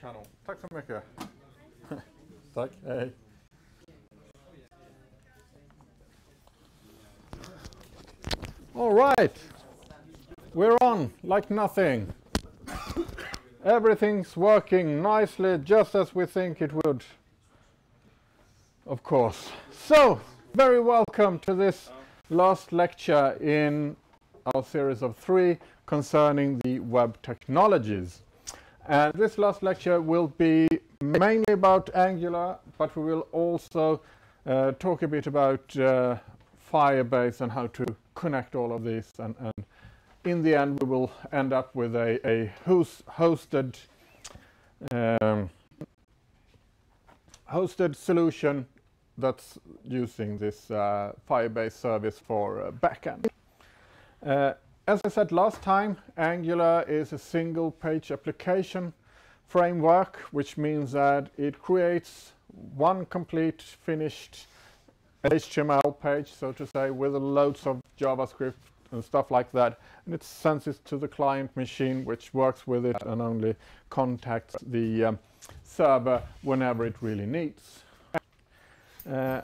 Kanon. Tack så mycket. Tack, hej. All right. We're on like nothing. Everything's working nicely, just as we think it would. Of course. So, very welcome to this last lecture in our series of 3 concerning the web technologies. And this last lecture will be mainly about Angular, but we will also talk a bit about Firebase and how to connect all of these. And in the end, we will end up with a hosted solution that's using this Firebase service for backend. As I said last time, Angular is a single-page application framework, which means that it creates one complete finished HTML page, so to say, with loads of JavaScript and stuff like that, and it sends it to the client machine, which works with it and only contacts the server whenever it really needs. At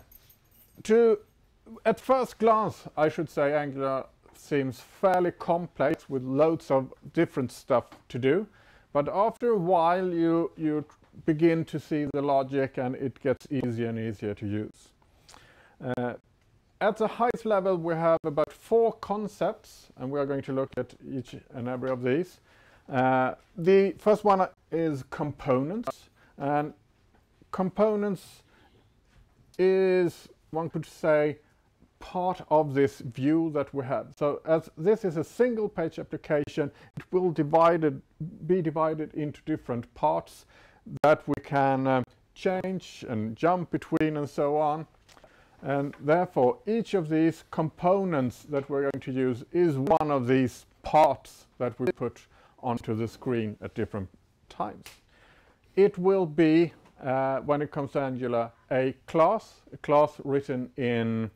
first glance, I should say Angular seems fairly complex with loads of different stuff to do, but after a while you begin to see the logic and it gets easier and easier to use. At the highest level we have about 4 concepts, and we are going to look at each and every of these. The first one is components, and components is, one could say, part of this view that we have. So as this is a single page application, it will be divided into different parts that we can change and jump between and so on. And therefore each of these components that we're going to use is one of these parts that we put onto the screen at different times. It will be, when it comes to Angular, a class written in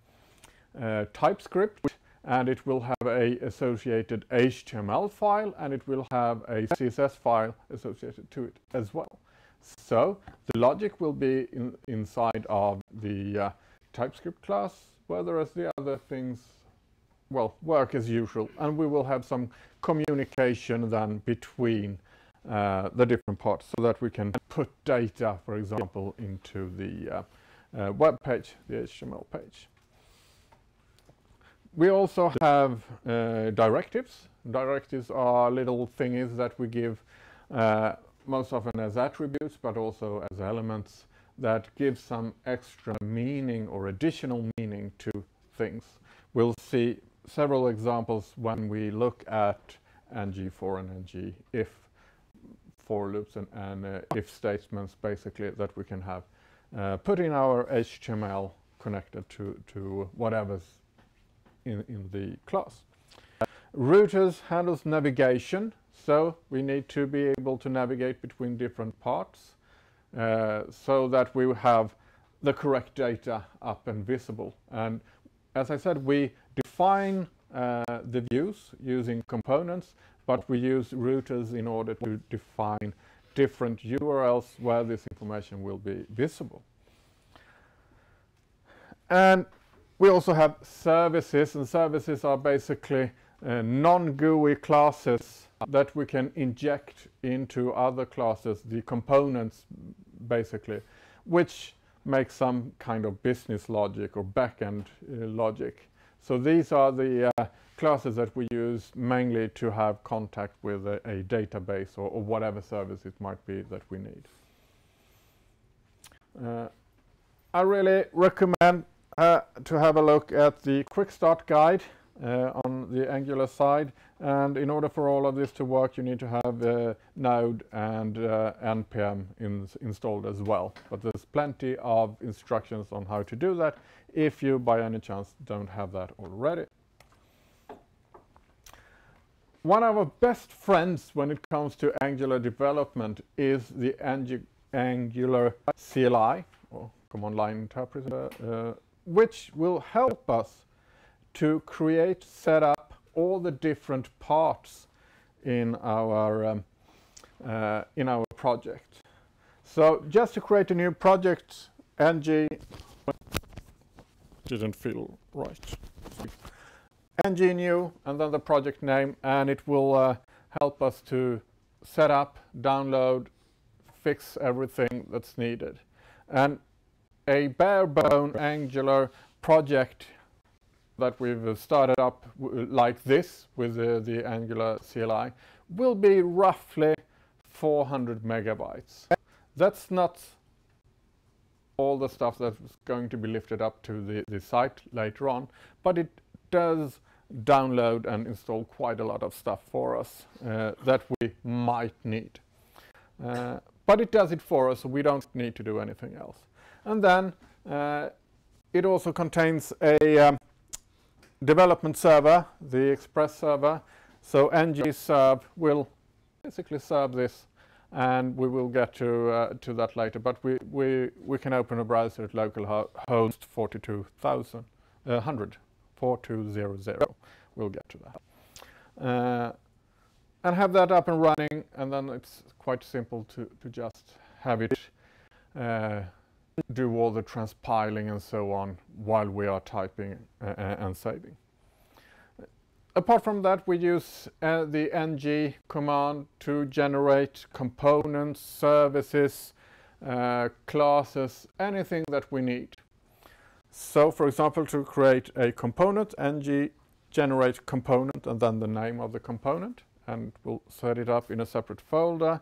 TypeScript, and it will have a associated HTML file, and it will have a CSS file associated to it as well. So the logic will be inside of the TypeScript class, whereas the other things, well, work as usual, and we will have some communication then between the different parts so that we can put data, for example, into the web page, the HTML page. We also have directives. Directives are little thingies that we give most often as attributes, but also as elements that give some extra meaning or additional meaning to things. We'll see several examples when we look at ng-for and ng-if for loops and if statements, basically, that we can have put in our HTML connected to whatever's in the class. Routers handles navigation, so we need to be able to navigate between different parts so that we have the correct data up and visible. And as I said, we define the views using components, but we use routers in order to define different URLs where this information will be visible. And we also have services, and services are basically non-GUI classes that we can inject into other classes, the components basically, which make some kind of business logic or backend logic. So these are the classes that we use mainly to have contact with a database or whatever service it might be that we need. I really recommend to have a look at the quick start guide on the Angular side, and in order for all of this to work you need to have Node and npm installed as well, but there's plenty of instructions on how to do that if you by any chance don't have that already. One of our best friends when it comes to Angular development is the Angular CLI, or command line interpreter, which will help us to create, set up all the different parts in our project. So just to create a new project, ng didn't feel right. ng new and then the project name, and it will help us to set up, download, fix everything that's needed. And a bare bone Angular project that we've started up like this with the Angular CLI will be roughly 400 megabytes. That's not all the stuff that's going to be lifted up to the site later on, but it does download and install quite a lot of stuff for us that we might need. But it does it for us, so we don't need to do anything else. And then it also contains a development server, the Express server. So ng-serve will basically serve this, and we will get to that later. But we can open a browser at localhost 4200. We'll get to that. And have that up and running, and then it's quite simple to just have it do all the transpiling and so on while we are typing and saving. Apart from that, we use the ng command to generate components, services, classes, anything that we need. So, for example, to create a component, ng generate component and then the name of the component, and we'll set it up in a separate folder.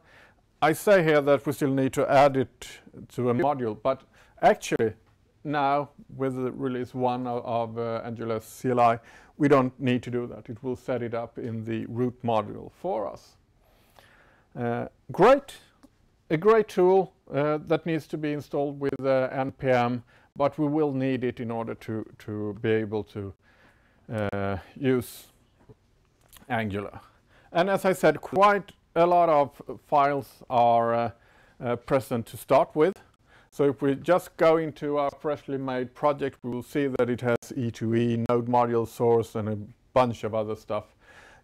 I say here that we still need to add it to a module, but actually now with the release 1 of Angular CLI, we don't need to do that. It will set it up in the root module for us. A great tool that needs to be installed with npm, but we will need it in order to be able to use Angular. And as I said, quite a lot of files are present to start with. So if we just go into our freshly made project, we will see that it has E2E, node module source, and a bunch of other stuff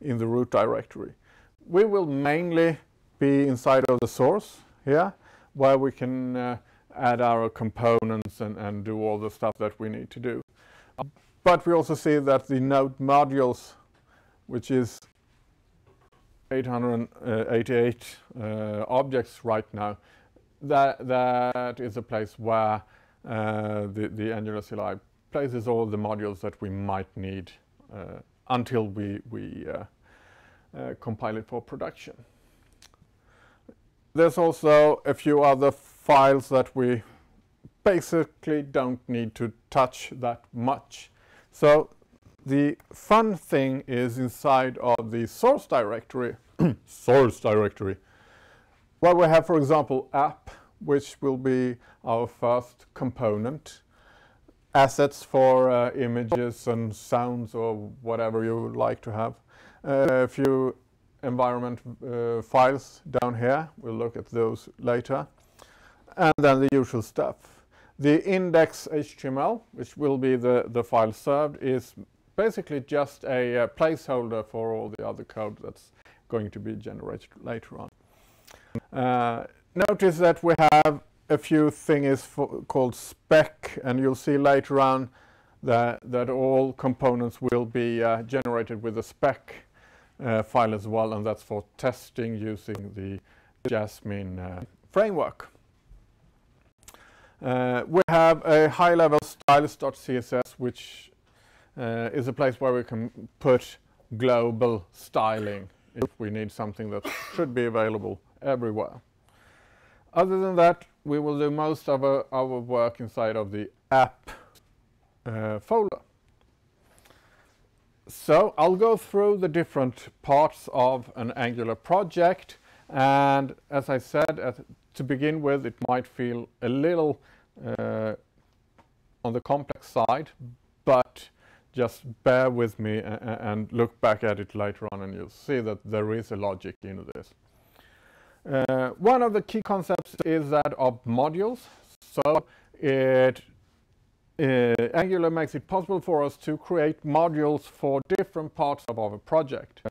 in the root directory. We will mainly be inside of the source here, where we can add our components and do all the stuff that we need to do. But we also see that the node modules, which is 888 objects right now, that is a place where the Angular CLI places all the modules that we might need until we compile it for production. There's also a few other files that we basically don't need to touch that much. So the fun thing is inside of the source directory, where we have, for example, app, which will be our first component, assets for images and sounds or whatever you would like to have, a few environment files down here. We'll look at those later, and then the usual stuff. The index HTML, which will be the file served, is basically just a placeholder for all the other code that's going to be generated later on. Notice that we have a few things called spec, and you'll see later on that all components will be generated with a spec file as well, and that's for testing using the Jasmine framework. We have a high-level styles.css, which is a place where we can put global styling if we need something that should be available everywhere. Other than that, we will do most of our work inside of the app folder. So I'll go through the different parts of an Angular project, and as I said, to begin with, it might feel a little on the complex side, but just bear with me and look back at it later on, and you'll see that there is a logic in this. One of the key concepts is that of modules. So Angular makes it possible for us to create modules for different parts of our project.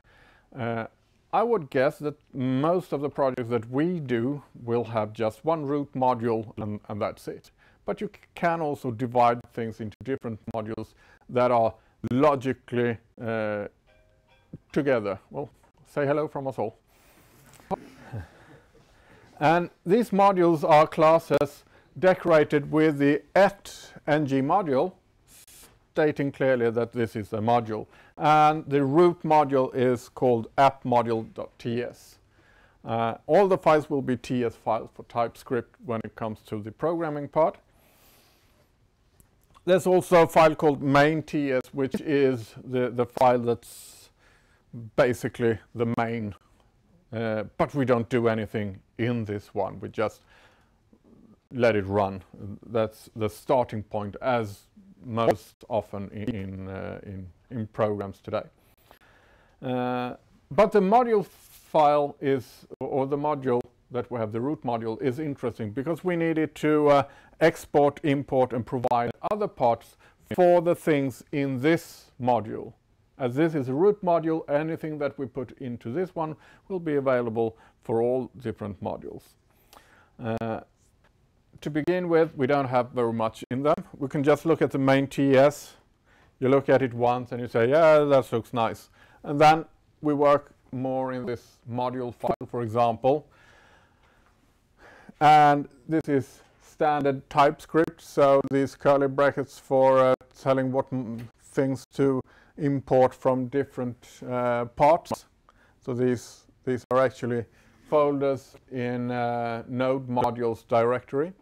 I would guess that most of the projects that we do will have just one root module and that's it. But you can also divide things into different modules that are logically together. Well, say hello from us all. And these modules are classes decorated with the @ng module, stating clearly that this is a module. And the root module is called appmodule.ts. All the files will be TS files for TypeScript when it comes to the programming part. There's also a file called main.ts, which is the file that's basically the main. But we don't do anything in this one. We just let it run. That's the starting point, as most often in programs today. But the module file is, or the module that we have, the root module, is interesting because we needed to export, import, and provide other parts for the things in this module. As this is a root module, anything that we put into this one will be available for all different modules. To begin with, we don't have very much in them. We can just look at the main.ts. You look at it once and you say, yeah, that looks nice. And then we work more in this module file, for example. And this is standard TypeScript, so these curly brackets for telling what things to import from different parts. So these are actually folders in node modules directory.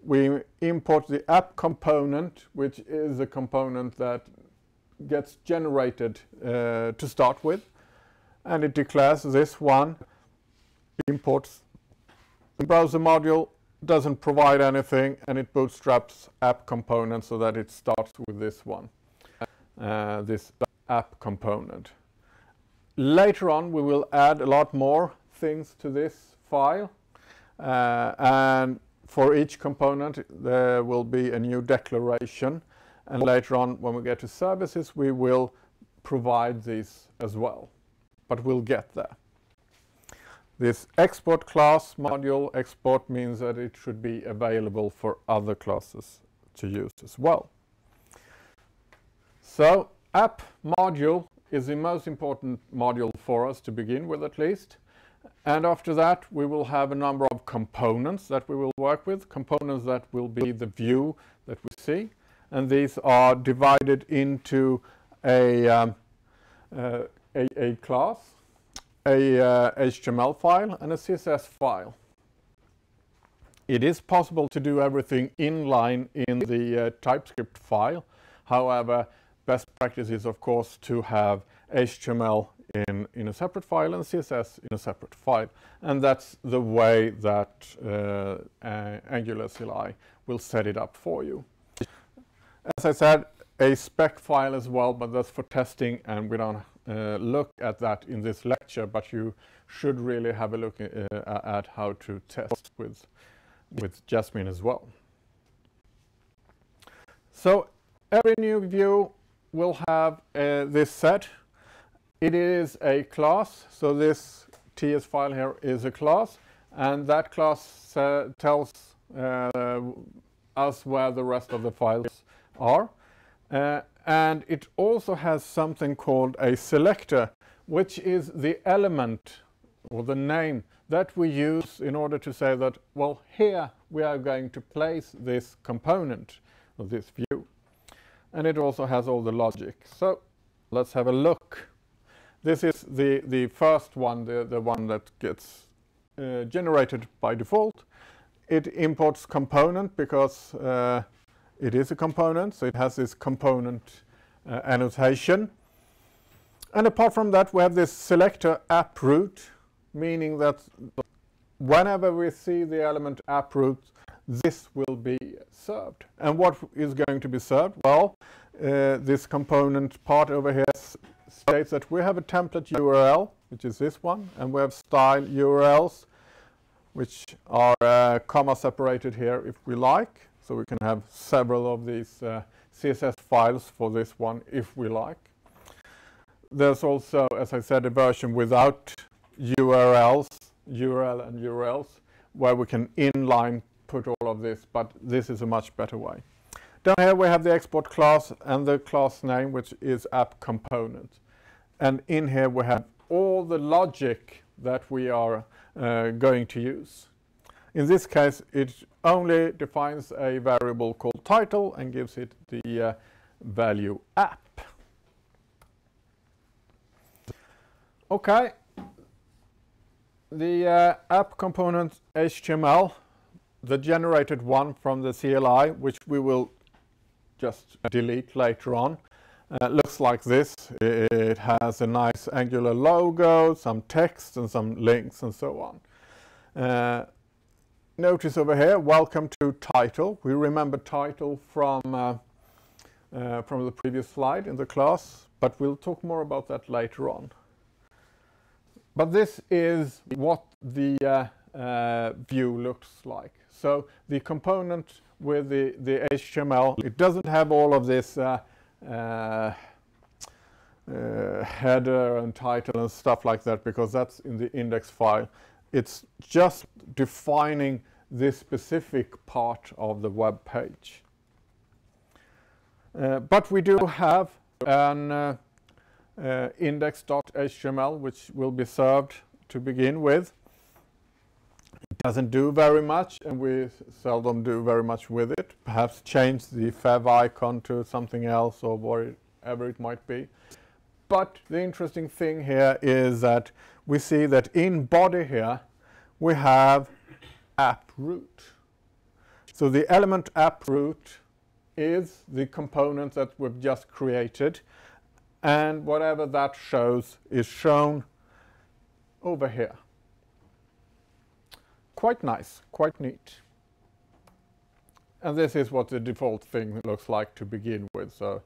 We import the app component, which is a component that gets generated to start with, and it declares this one, imports the browser module, doesn't provide anything, and it bootstraps app component so that it starts with this one, this app component. Later on we will add a lot more things to this file, and for each component there will be a new declaration, and later on when we get to services we will provide these as well, but we'll get there. This export class module, export means that it should be available for other classes to use as well. So app module is the most important module for us to begin with, at least. And after that we will have a number of components that we will work with, components that will be the view that we see, and these are divided into a class, a HTML file, and a CSS file. It is possible to do everything inline in the TypeScript file. However, best practice is of course to have HTML in a separate file and CSS in a separate file, and that's the way that Angular CLI will set it up for you. As I said, a spec file as well, but that's for testing, and we don't look at that in this lecture, but you should really have a look at how to test with Jasmine as well. So every new view will have this set. It is a class, so this TS file here is a class, and that class tells us where the rest of the files are. And it also has something called a selector, which is the element or the name that we use in order to say that, well, here we are going to place this component or this view. And it also has all the logic. So let's have a look. This is the first one, the one that gets generated by default. It imports component because it is a component, so it has this component annotation. And apart from that, we have this selector app root, meaning that whenever we see the element app root, this will be served. And what is going to be served? Well, this component part over here states that we have a template URL, which is this one, and we have style URLs, which are comma separated here if we like. So we can have several of these CSS files for this one if we like. There's also, as I said, a version without URL and URLs, where we can inline put all of this, but this is a much better way. Down here we have the export class and the class name, which is app component. And in here we have all the logic that we are going to use. In this case, it only defines a variable called title and gives it the value app. Okay, the app component HTML, the generated one from the CLI, which we will just delete later on, looks like this. It has a nice Angular logo, some text and some links and so on. Notice over here, welcome to title. We remember title from the previous slide in the class, but we'll talk more about that later on. But this is what the view looks like. So the component with the HTML, it doesn't have all of this header and title and stuff like that, because that's in the index file. It's just defining this specific part of the web page. But we do have an index.html, which will be served to begin with. It doesn't do very much, and we seldom do very much with it. Perhaps change the fav icon to something else or whatever it might be. But the interesting thing here is that we see that in body here we have app root. So the element app root is the component that we've just created, and whatever that shows is shown over here. Quite nice, quite neat. And this is what the default thing looks like to begin with. So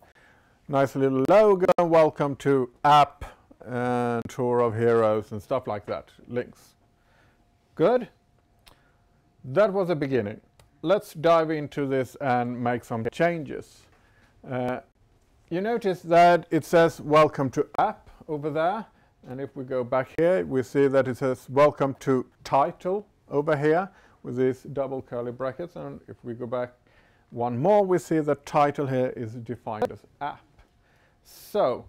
nice little logo, welcome to app, and tour of heroes and stuff like that, links. Good? That was the beginning. Let's dive into this and make some changes. You notice that it says welcome to app over there, and if we go back here we see that it says welcome to title over here with these double curly brackets, and if we go back one more we see that title here is defined as app. So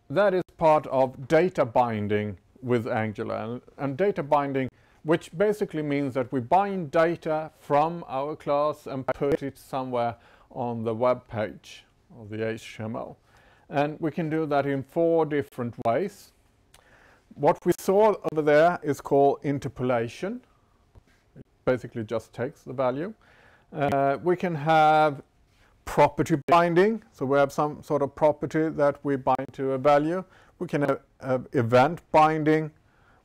that is part of data binding with Angular, and data binding, which basically means that we bind data from our class and put it somewhere on the web page of the HTML. And we can do that in 4 different ways. What we saw over there is called interpolation. It basically just takes the value. We can have property binding, so we have some sort of property that we bind to a value. We can have event binding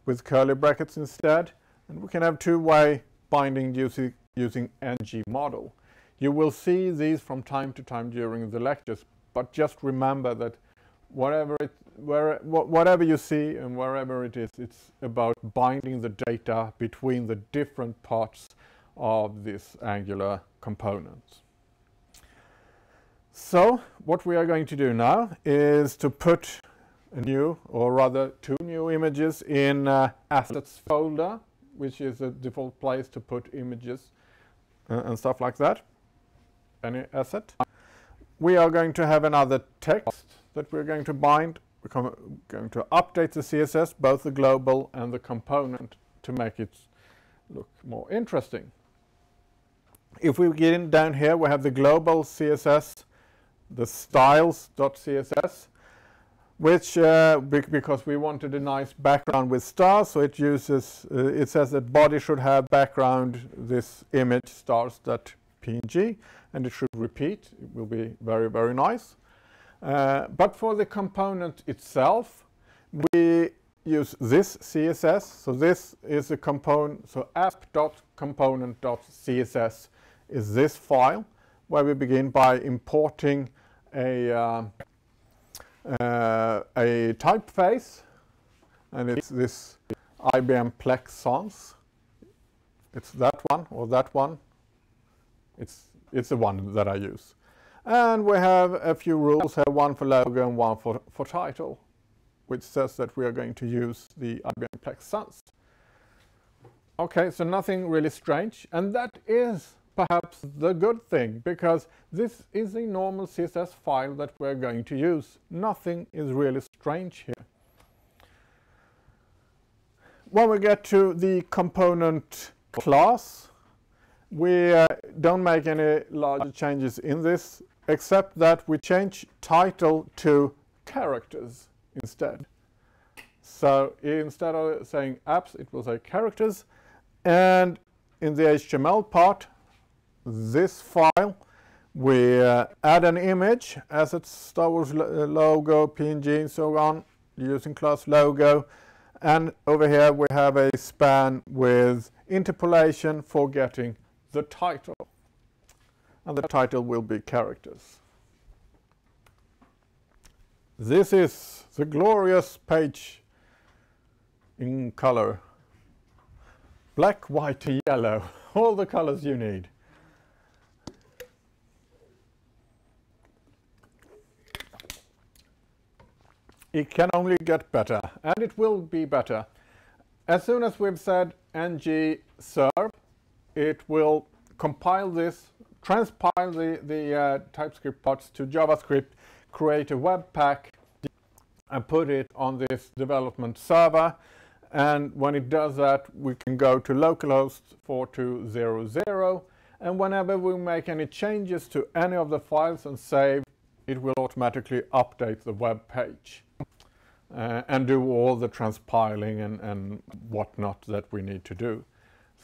with curly brackets instead, and we can have two-way binding using ng model. You will see these from time to time during the lectures, but just remember that whatever you see and wherever it is, it's about binding the data between the different parts of this Angular component. So what we are going to do now is to put a new, or rather 2 new images in assets folder, which is a default place to put images and stuff like that. Any asset. We are going to have another text that we're going to bind. We're going to update the CSS, both the global and the component, to make it look more interesting. If we get in down here, we have the global CSS, the styles.css, which because we wanted a nice background with stars, so it uses it says that body should have background this image stars.png, and it should repeat. It will be very, very nice. But for the component itself, we use this CSS. So this is a component, so app.component.css is this file, where we begin by importing a typeface, and it's this IBM Plex Sans. It's that one or that one. It's the one that I use. And we have a few rules here, one for logo and one for title. which says that we are going to use the IBM Plex Sans. Okay, so nothing really strange, and that is perhaps the good thing, because this is a normal CSS file that we're going to use. Nothing is really strange here. When we get to the component class, we don't make any larger changes in this, except that we change title to characters instead. So instead of saying apps, it will say characters. And in the HTML part, this file, we add an image as its Star Wars logo, PNG, and so on, using class logo. And over here we have a span with interpolation for getting the title. And the title will be characters. This is the glorious page in color. Black, white, and yellow. All the colors you need. It can only get better, and it will be better. As soon as we've said ng serve, it will compile this, transpile the TypeScript parts to JavaScript, create a webpack, and put it on this development server. And when it does that, we can go to localhost 4200, and whenever we make any changes to any of the files and save, it will automatically update the web page and do all the transpiling and whatnot that we need to do.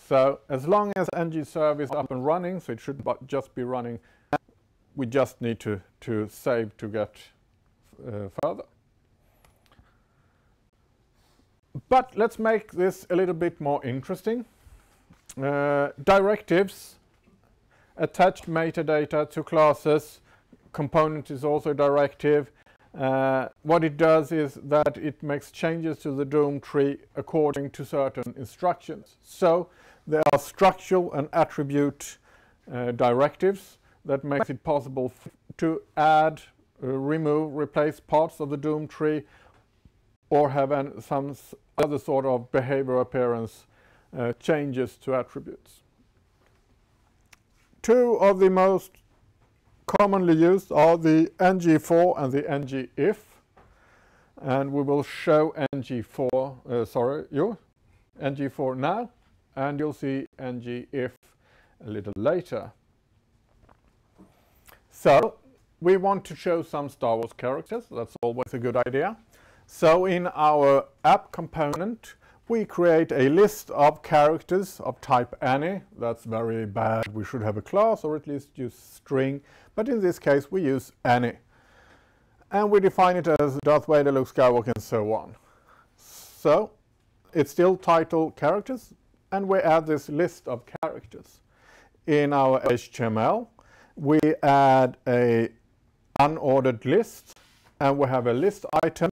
So as long as ng-serve is up and running, so it should just be running, we just need to save to get further. But let's make this a little bit more interesting. Directives, attached metadata to classes, component is also a directive. What it does is that it makes changes to the DOM tree according to certain instructions. So there are structural and attribute directives that makes it possible to add, remove, replace parts of the DOM tree, or have some other sort of behavior appearance changes to attributes. Two of the most commonly used are the ng-for and the ng-if, and we will show ng-for now, and you'll see ng-if a little later. So we want to show some Star Wars characters. That's always a good idea. So in our app component, we create a list of characters of type any. That's very bad. We should have a class, or at least use string. But in this case, we use any. And we define it as Darth Vader, Luke Skywalker, and so on. So it's still title characters, and we add this list of characters. In our HTML, we add a unordered list, and we have a list item.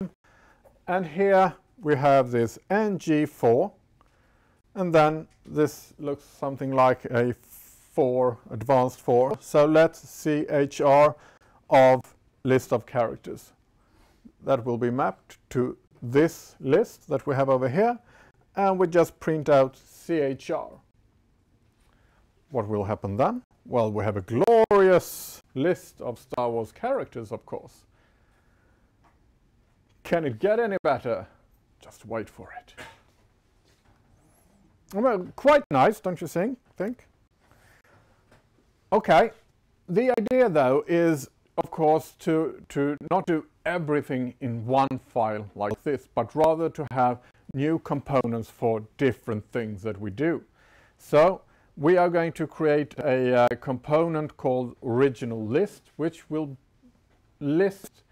And here we have this ng-for, and then this looks something like a for, advanced for. So let's chr of list of characters. That will be mapped to this list that we have over here, and we just print out chr. What will happen then? Well, we have a glorious list of Star Wars characters, of course. Can it get any better? Just wait for it. Well, quite nice, don't you think? Okay. The idea, though, is, of course, to not do everything in one file like this, but rather to have new components for different things that we do. So we are going to create a component called original list, which will list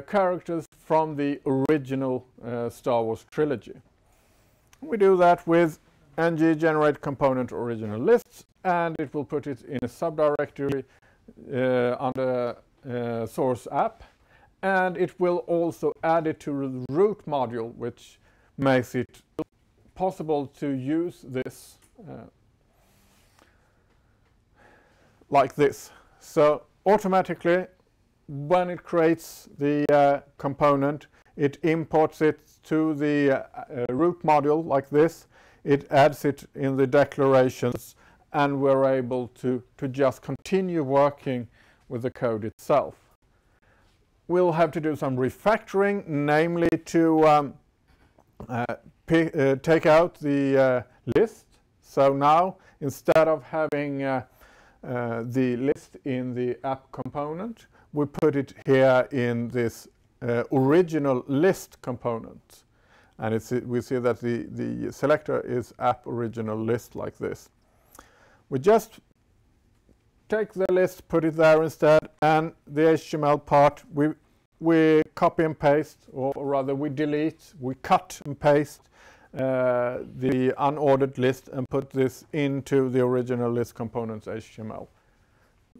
characters from the original Star Wars trilogy. We do that with ng generate component original lists, and it will put it in a subdirectory under source app, and it will also add it to the root module, which makes it possible to use this like this. So automatically when it creates the component, it imports it to the root module like this. It adds it in the declarations, and we're able to just continue working with the code itself. We'll have to do some refactoring, namely to take out the list. So now, instead of having the list in the app component, we put it here in this original list component. And we see that the selector is app original list like this. We just take the list, put it there instead, and the HTML part we copy and paste, or rather we delete, we cut and paste the unordered list and put this into the original list components HTML.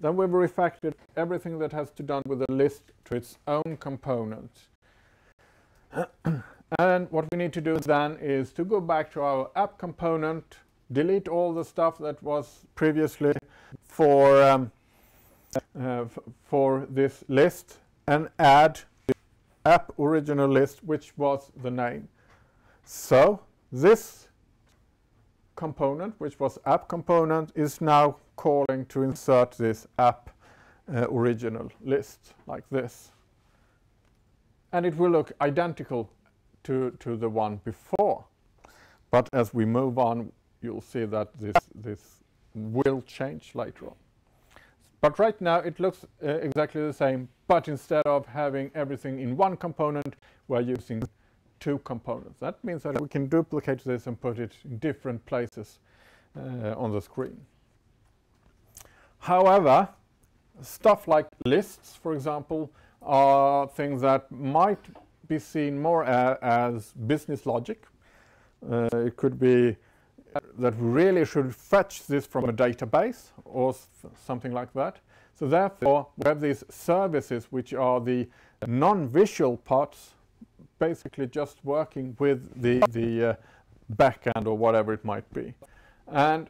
Then we've refactored everything that has to do with the list to its own component. And what we need to do then is to go back to our app component, delete all the stuff that was previously for this list, and add the app original list, which was the name. So this component, which was app component, is now calling to insert this app original list like this. And it will look identical to the one before. But as we move on, you'll see that this will change later on. But right now it looks exactly the same, but instead of having everything in one component, we're using two components. That means that we can duplicate this and put it in different places on the screen. However, stuff like lists, for example, are things that might be seen more as business logic. It could be that we really should fetch this from a database or something like that. So therefore, we have these services which are the non-visual parts, basically just working with the backend or whatever it might be. And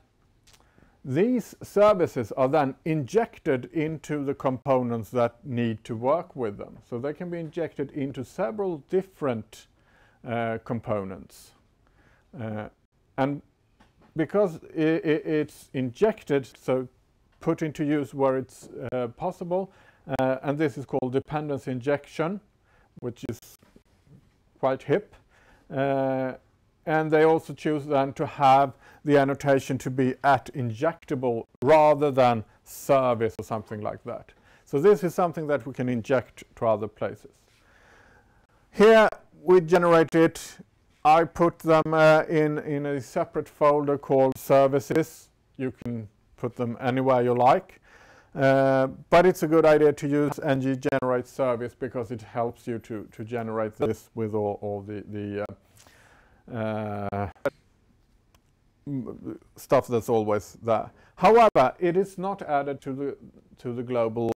these services are then injected into the components that need to work with them. So they can be injected into several different components. And because it's injected, so put into use where it's possible, and this is called dependency injection, which is quite hip. And they also choose then to have the annotation to be at injectable rather than service or something like that. So this is something that we can inject to other places. Here we generate it. I put them in a separate folder called services. You can put them anywhere you like. But it's a good idea to use ng generate service because it helps you to generate this with all the stuff that's always there. However, it is not added to the global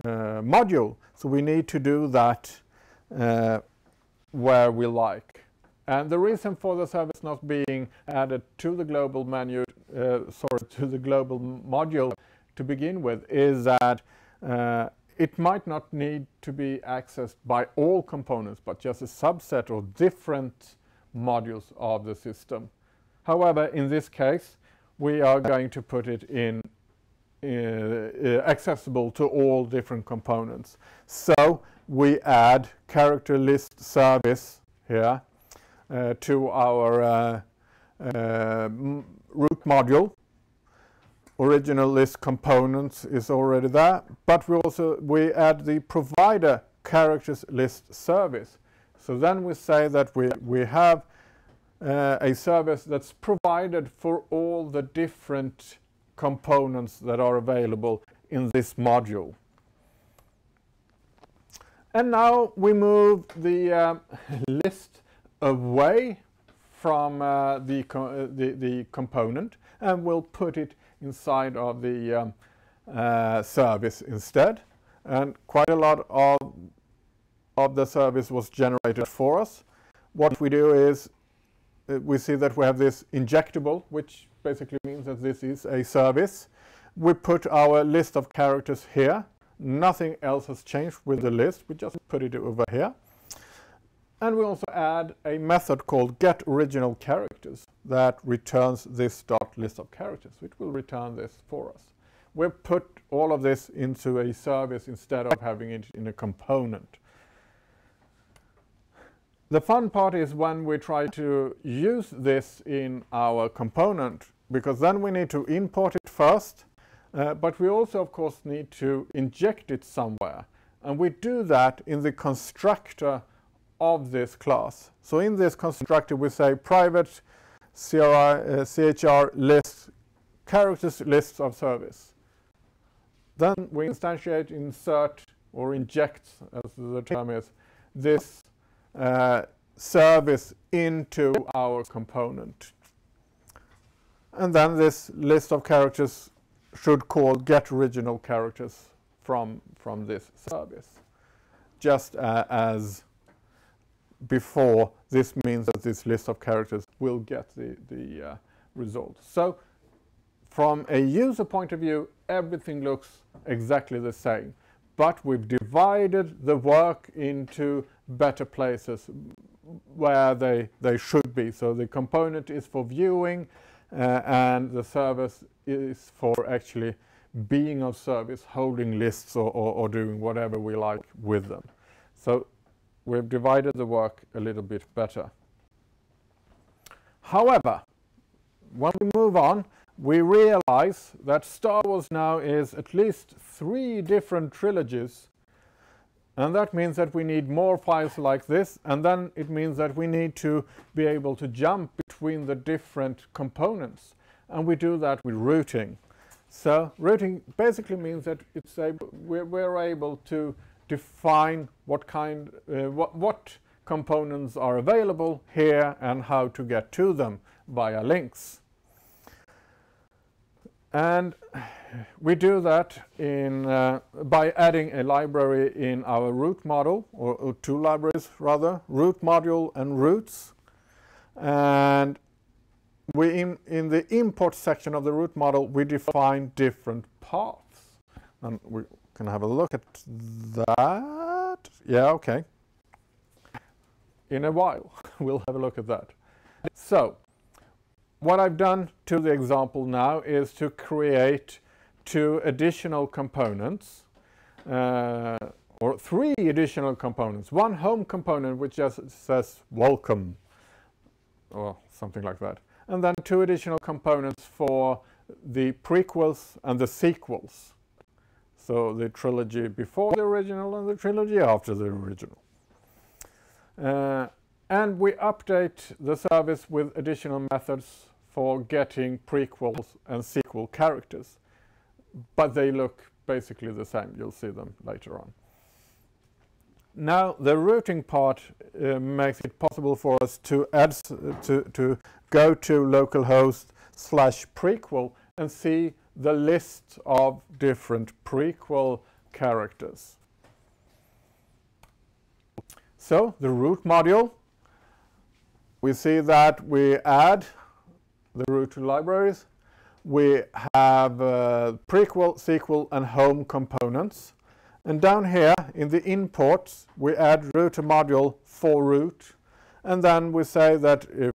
module, so we need to do that where we like. And the reason for the service not being added to the global menu, to the global module to begin with, is that it might not need to be accessed by all components, but just a subset or different modules of the system. However, in this case, we are going to put it in accessible to all different components. So we add character list service here to our root module. Original list components is already there, but we add the provider characters list service. So then we say that we have a service that's provided for all the different components that are available in this module. And now we move the list away from the component, and we'll put it inside of the service instead. And quite a lot of the service was generated for us. What we do is we see that we have this injectable, which basically means that this is a service. We put our list of characters here, Nothing else has changed with the list. We just put it over here. And we also add a method called getOriginalCharacters that returns this list of characters. It will return this for us. We've put all of this into a service instead of having it in a component. The fun part is when we try to use this in our component, because then we need to import it first, but we also, of course, need to inject it somewhere. And we do that in the constructor of this class. So in this constructor, we say private CHR list, characters lists of service. Then we instantiate, insert, or inject, as the term is, this service into our component. And then this list of characters should call getOriginalCharacters from this service. Just as before, this means that this list of characters will get the result. So from a user point of view, everything looks exactly the same. But we've divided the work into better places where they should be. So the component is for viewing, and the service is for actually being of service, holding lists or doing whatever we like with them. So we've divided the work a little bit better. However, when we move on, we realize that Star Wars now is at least 3 different trilogies. And that means that we need more files like this, and then it means that we need to be able to jump between the different components. And we do that with routing. So routing basically means that we're able to define what components are available here and how to get to them via links. And we do that by adding a library in our root model, or 2 libraries rather, root module and roots. And we in the import section of the root model, we define different paths. And we can have a look at that. Yeah, okay. In a while, we'll have a look at that. So what I've done to the example now is to create 2 additional components, or 3 additional components. One home component which just says welcome, or something like that. And then 2 additional components for the prequels and the sequels. So the trilogy before the original and the trilogy after the original. And we update the service with additional methods for getting prequels and sequel characters. But they look basically the same. You'll see them later on. Now, the routing part makes it possible for us to go to localhost/prequel and see the list of different prequel characters. So, the root module, we see that we add the root libraries. We have prequel, sequel, and home components. And down here in the imports, we add router module for root. And then we say that if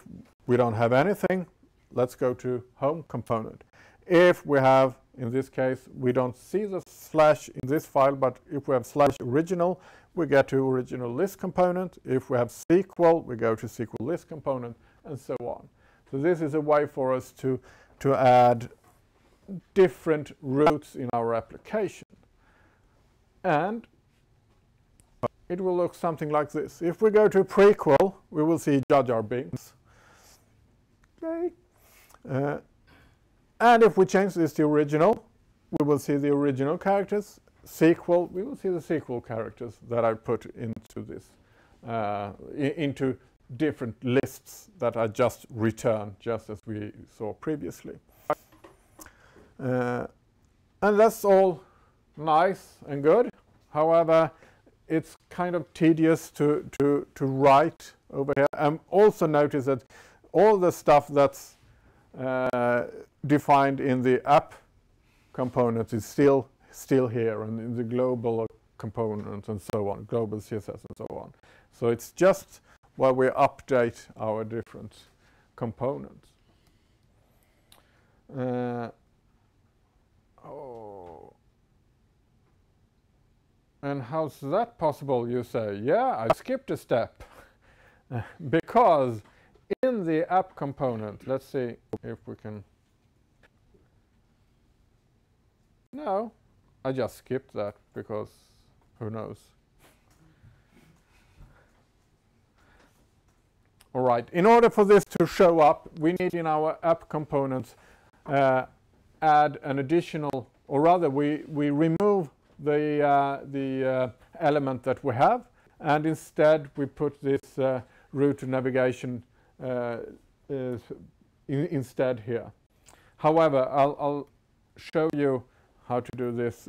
we don't have anything, let's go to home component. If we have, in this case, we don't see the slash in this file, but if we have /original, we get to original list component. If we have sequel, we go to sequel list component, and so on. So this is a way for us to add different routes in our application. And it will look something like this. If we go to prequel, we will see Jar Jar Binks. Okay. And if we change this to original, we will see the original characters. Sequel, we will see the sequel characters that I put into this, into different lists that I just returned, just as we saw previously. And that's all nice and good. However, it's kind of tedious to write over here. And also notice that all the stuff that's defined in the app component is still still here, and in the global component and so on, global CSS and so on. So it's just while we update our different components. And how's that possible, you say? Yeah, I skipped a step. Because in the app component, let's see if we can... No, I just skipped that because who knows? All right, in order for this to show up, we need in our app components add an additional, or rather we remove the element that we have, and instead we put this route to navigation instead here. However, I'll show you how to do this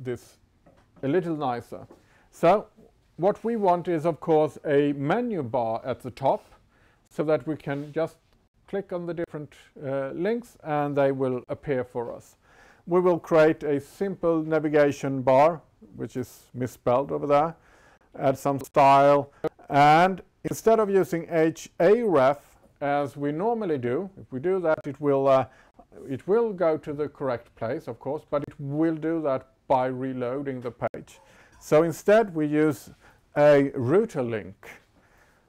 this a little nicer. So what we want is, of course, a menu bar at the top, so that we can just click on the different links and they will appear for us. We will create a simple navigation bar, which is misspelled over there, add some style, and instead of using href as we normally do, if we do that, it will go to the correct place, of course, but it will do that by reloading the page. So instead we use a router link,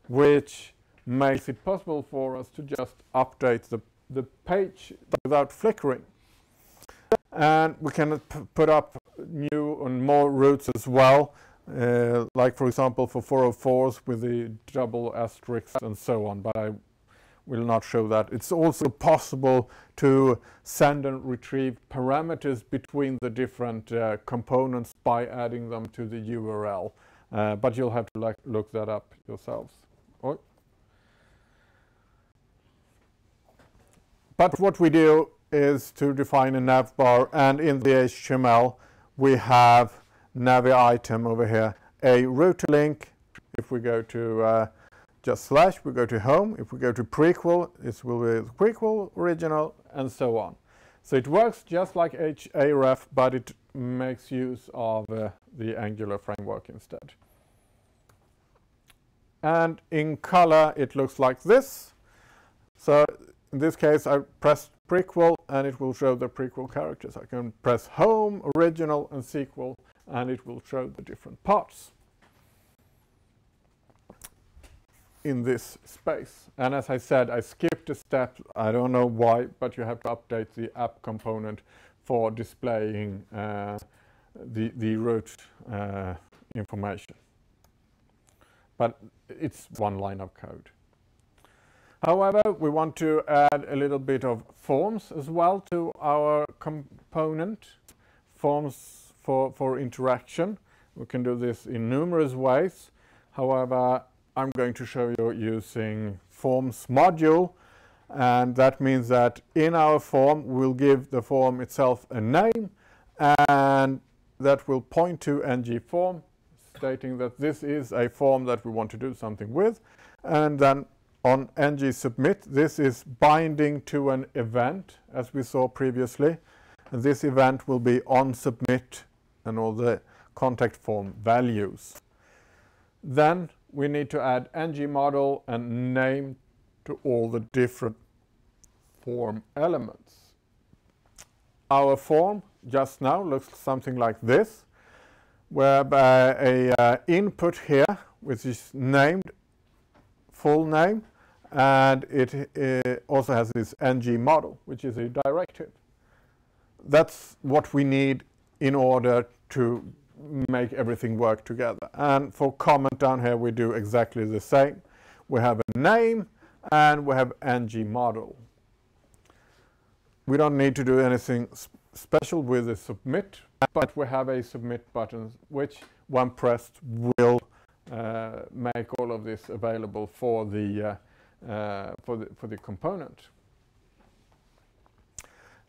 which makes it possible for us to just update the page without flickering. And we can put up new and more routes as well, like for example for 404s with the double asterisks and so on, but I will not show that. It's also possible to send and retrieve parameters between the different components by adding them to the URL, but you'll have to look that up yourselves. But what we do is to define a nav bar, and in the HTML we have navi item over here, a router link. If we go to just slash, we go to home. If we go to prequel, it will be prequel, original, and so on. So it works just like href, but it makes use of the Angular framework instead. And in color, it looks like this. So in this case, I pressed prequel, and it will show the prequel characters. I can press home, original, and sequel, and it will show the different parts in this space. And as I said, I skipped a step. I don't know why, but you have to update the app component for displaying the route information. But it's one line of code. However, we want to add a little bit of forms as well to our component, forms for interaction. We can do this in numerous ways. However, I'm going to show you using forms module, and that means that in our form we'll give the form itself a name, and that will point to ngForm, stating that this is a form that we want to do something with. And then on ngSubmit, this is binding to an event, as we saw previously. And this event will be on submit and all the contact form values. Then we need to add ngModel and name to all the different form elements. Our form just now looks something like this, whereby a input here, which is named full name, and it also has this ngModel, which is a directive. That's what we need in order to make everything work together. And for comment down here, we do exactly the same. We have a name and we have ngModel. We don't need to do anything special with the submit, but we have a submit button, which when pressed will make all of this available for the component.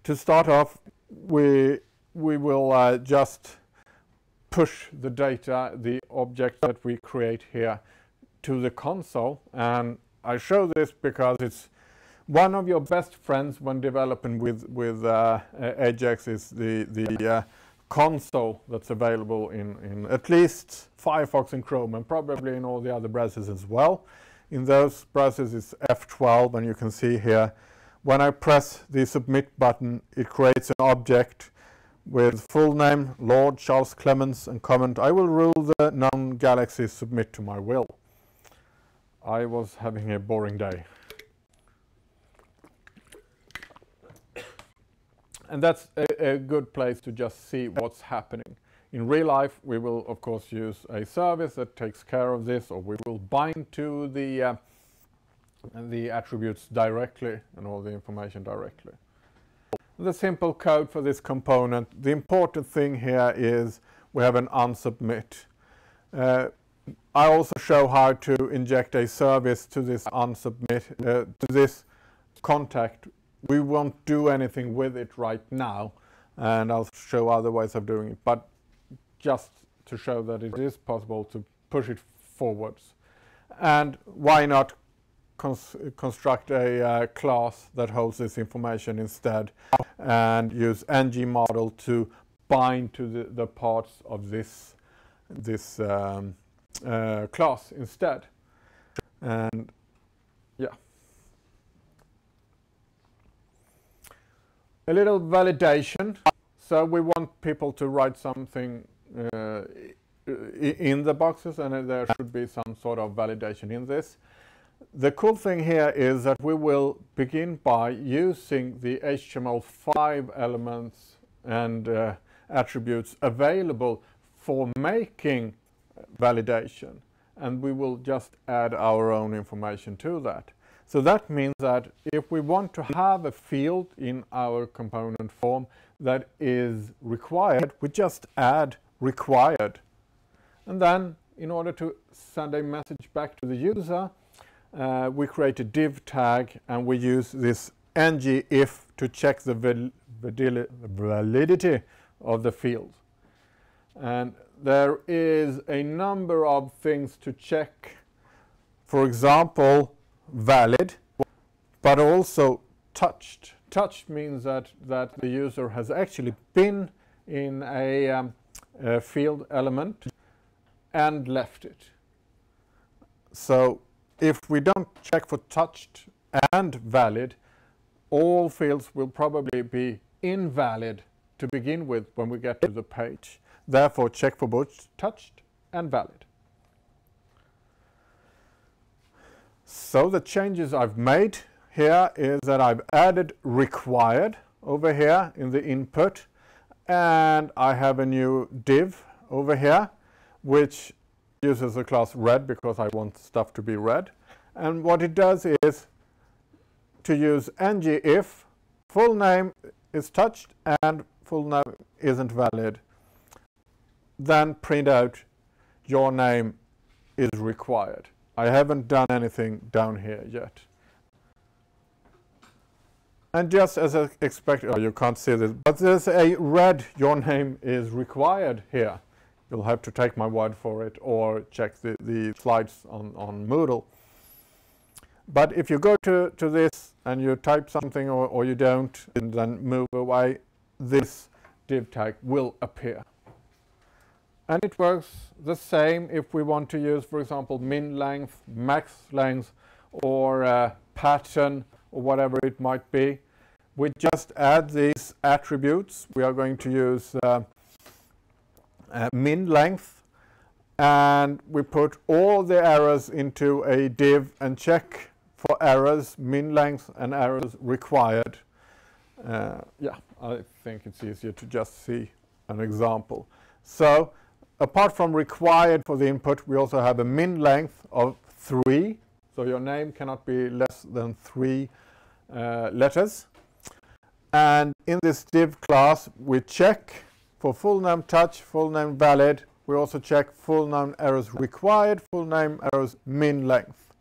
To start off, we will just push the data, the object that we create here, to the console. And I show this because it's one of your best friends when developing with Ajax is the console that's available in at least Firefox and Chrome, and probably in all the other browsers as well. In those browsers it's F12, and you can see here when I press the submit button, it creates an object with full name, Lord Charles Clemens, and comment, I will rule the known galaxies, submit to my will. I was having a boring day. And that's a good place to just see what's happening. In real life, we will of course use a service that takes care of this, or we will bind to the attributes directly and all the information directly. The simple code for this component, the important thing here is we have an unsubmit. I also show how to inject a service to this unsubmit, to this contact. We won't do anything with it right now, and I'll show other ways of doing it, but just to show that it is possible to push it forwards. And why not construct a class that holds this information instead, and use ng model to bind to the parts of this class instead. And yeah, a little validation. So we want people to write something in the boxes, and there should be some sort of validation in this. The cool thing here is that we will begin by using the HTML5 elements and attributes available for making validation, and we will just add our own information to that. So that means that if we want to have a field in our component form that is required, we just add required. And then in order to send a message back to the user, we create a div tag, and we use this ngIf to check the validity of the field. And there is a number of things to check. For example, valid, but also touched. Touched means that the user has actually been in a field element and left it. So if we don't check for touched and valid, all fields will probably be invalid to begin with when we get to the page. Therefore, check for both touched and valid. So the changes I've made here is that I've added required over here in the input, and I have a new div over here which uses the class red because I want stuff to be red. And what it does is to use ngIf full name is touched and full name isn't valid. Then print out your name is required. I haven't done anything down here yet. And just as I expected, oh, you can't see this, but there's a red your name is required here. You'll have to take my word for it or check the slides on Moodle. But if you go to this and you type something or you don't, and then move away, this div tag will appear. And it works the same if we want to use, for example, min length, max length, or pattern, or whatever it might be. We just add these attributes. We are going to use min length, and we put all the errors into a div and check for errors, min length, and errors required. Yeah, I think it's easier to just see an example. So apart from required for the input, we also have a min length of 3. So your name cannot be less than 3 letters. And in this div class, we check for full name touch, full name valid. We also check full name errors required, full name errors min length.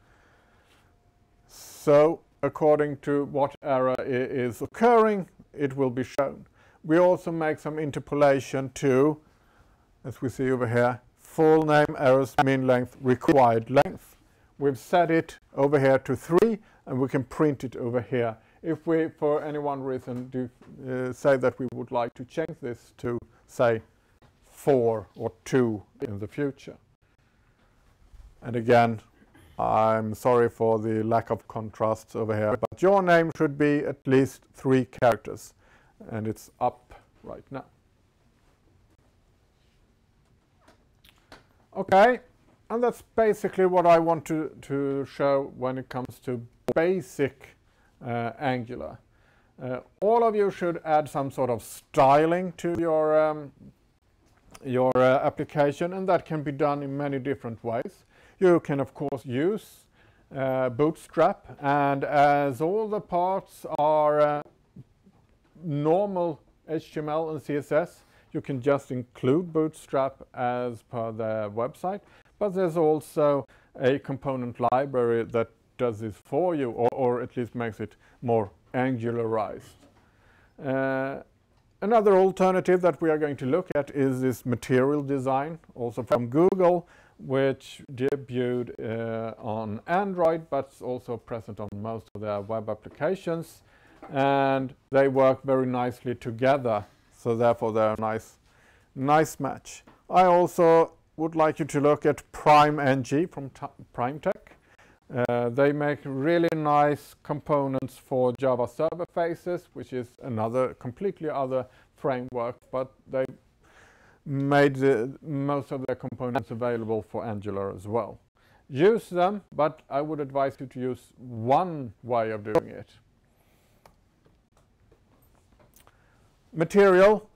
So according to what error is occurring, it will be shown. We also make some interpolation to, as we see over here, full name errors min length required length. We've set it over here to 3, and we can print it over here if we, for any one reason, do say that we would like to change this to, say, 4 or 2 in the future. And again, I'm sorry for the lack of contrasts over here, but your name should be at least 3 characters, and it's up right now. Okay, and that's basically what I want to show when it comes to basic Angular. All of you should add some sort of styling to your application, and that can be done in many different ways. You can of course use Bootstrap, and as all the parts are normal HTML and CSS, you can just include Bootstrap as per the website, but there's also a component library that does this for you, or at least makes it more angularized. Another alternative that we are going to look at is this material design, also from Google, which debuted on Android, but it's also present on most of their web applications, and they work very nicely together, so therefore they're a nice match. I also would like you to look at PrimeNG from PrimeTech. They make really nice components for Java server faces, which is another completely other framework, but they made most of their components available for Angular as well. Use them, but I would advise you to use one way of doing it. Material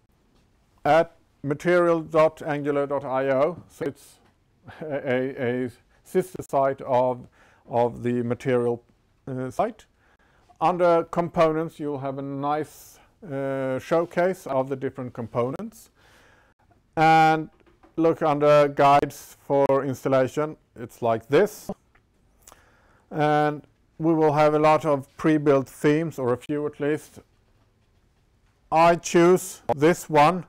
at material.angular.io, so it's a sister site of the material site. Under components, you'll have a nice showcase of the different components. And look under guides for installation. It's like this. And we will have a lot of pre-built themes, or a few at least. I choose this one,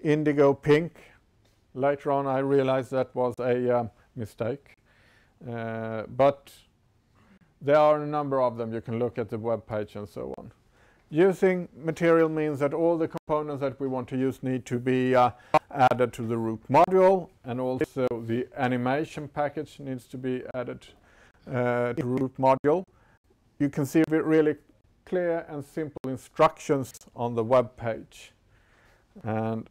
Indigo Pink. Later on I realized that was a mistake. But there are a number of them. You can look at the web page and so on. Using material means that all the components that we want to use need to be added to the root module, and also the animation package needs to be added to the root module. You can see really clear and simple instructions on the web page. And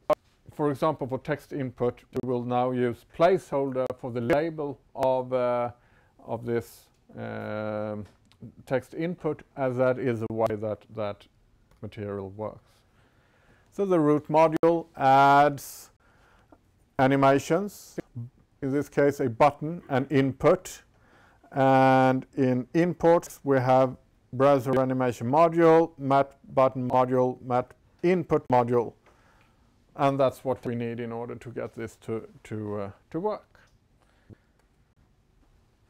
for example, for text input, we will now use placeholder for the label of this text input, as that is the way that material works. So the root module adds animations, in this case a button and input, and in imports we have browser animation module, mat button module, mat input module, and that's what we need in order to get this to work.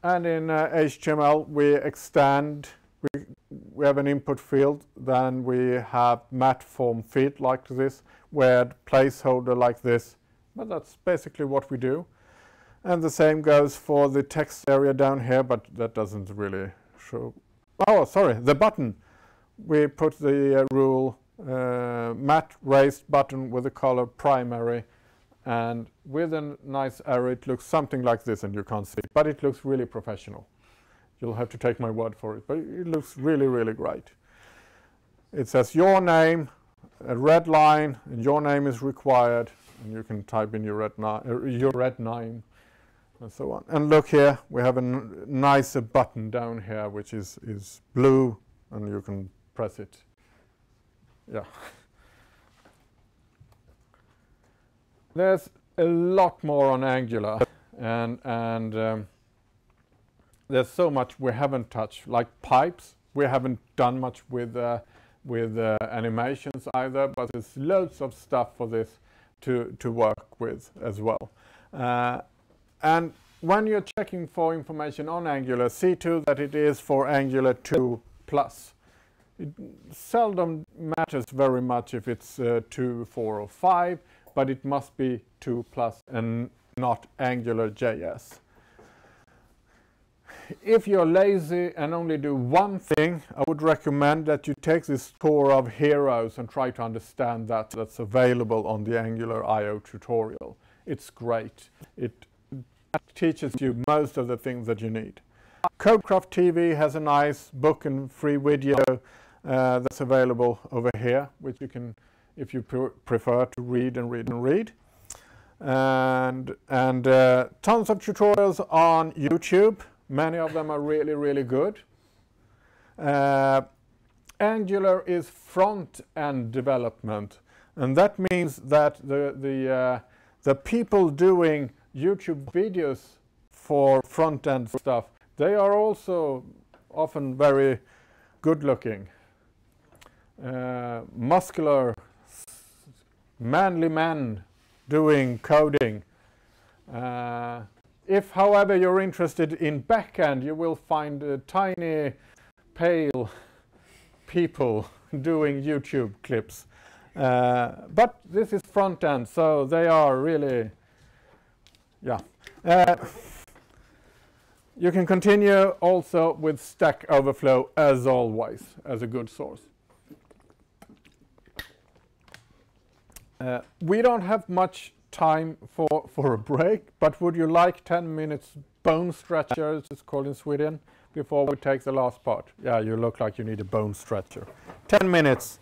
And in HTML we extend, we have an input field, then we have mat form field like this, where placeholder like this, but that's basically what we do. And the same goes for the text area down here, but that doesn't really show. Oh, sorry, the button. We put the rule mat raised button with the color primary, and with a nice arrow it looks something like this, and you can't see it, but it looks really professional. You'll have to take my word for it, but it looks really, really great. It says your name, a red line, and your name is required, and you can type in your red name, and so on. And look here, we have a nicer button down here, which is blue, and you can press it. Yeah. There's a lot more on Angular, and there's so much we haven't touched, like pipes. We haven't done much with animations either, but there's loads of stuff for this to work with as well. And when you're checking for information on Angular, see too that it is for Angular 2+. It seldom matters very much if it's 2, 4, or 5, but it must be 2+ and not Angular JS. If you're lazy and only do one thing, I would recommend that you take this tour of heroes and try to understand that. That's available on the Angular I/O tutorial. It's great. It teaches you most of the things that you need. Codecraft TV has a nice book and free video that's available over here, which you can, if you prefer to read and read and read. And tons of tutorials on YouTube. Many of them are really, really good. Angular is front-end development, and that means that the people doing YouTube videos for front-end stuff, they are also often very good-looking, muscular, manly men doing coding. If, however, you're interested in backend, you will find tiny, pale people doing YouTube clips. But this is front end, so they are really, yeah. You can continue also with Stack Overflow, as always, as a good source. We don't have much time for a break, but would you like 10 minutes bone stretcher, as it's called in Sweden, before we take the last part? Yeah, you look like you need a bone stretcher. 10 minutes.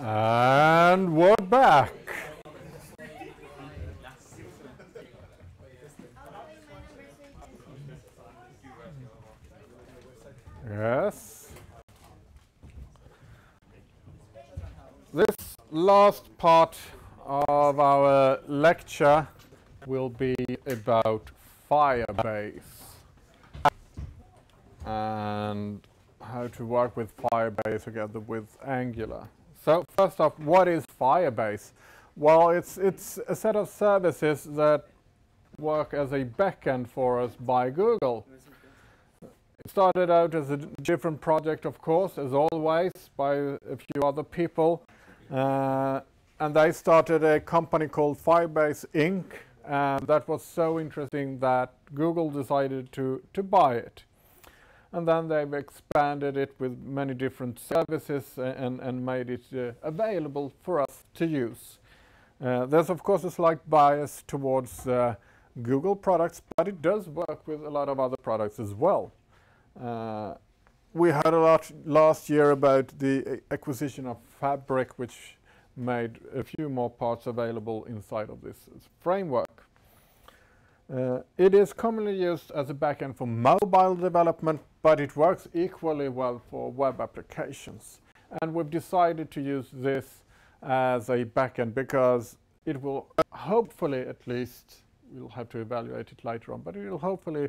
And we're back. Yes. This last part of our lecture will be about Firebase and how to work with Firebase together with Angular. So first off, what is Firebase? Well, it's a set of services that work as a backend for us by Google. It started out as a different project, of course, as always, by a few other people. And they started a company called Firebase Inc. And that was so interesting that Google decided to buy it. And then they've expanded it with many different services and made it available for us to use. There's of course a slight bias towards Google products, but it does work with a lot of other products as well. We heard a lot last year about the acquisition of Fabric, which made a few more parts available inside of this framework. It is commonly used as a backend for mobile development, but it works equally well for web applications. And we've decided to use this as a backend because it will hopefully, at least, we'll have to evaluate it later on, but it will hopefully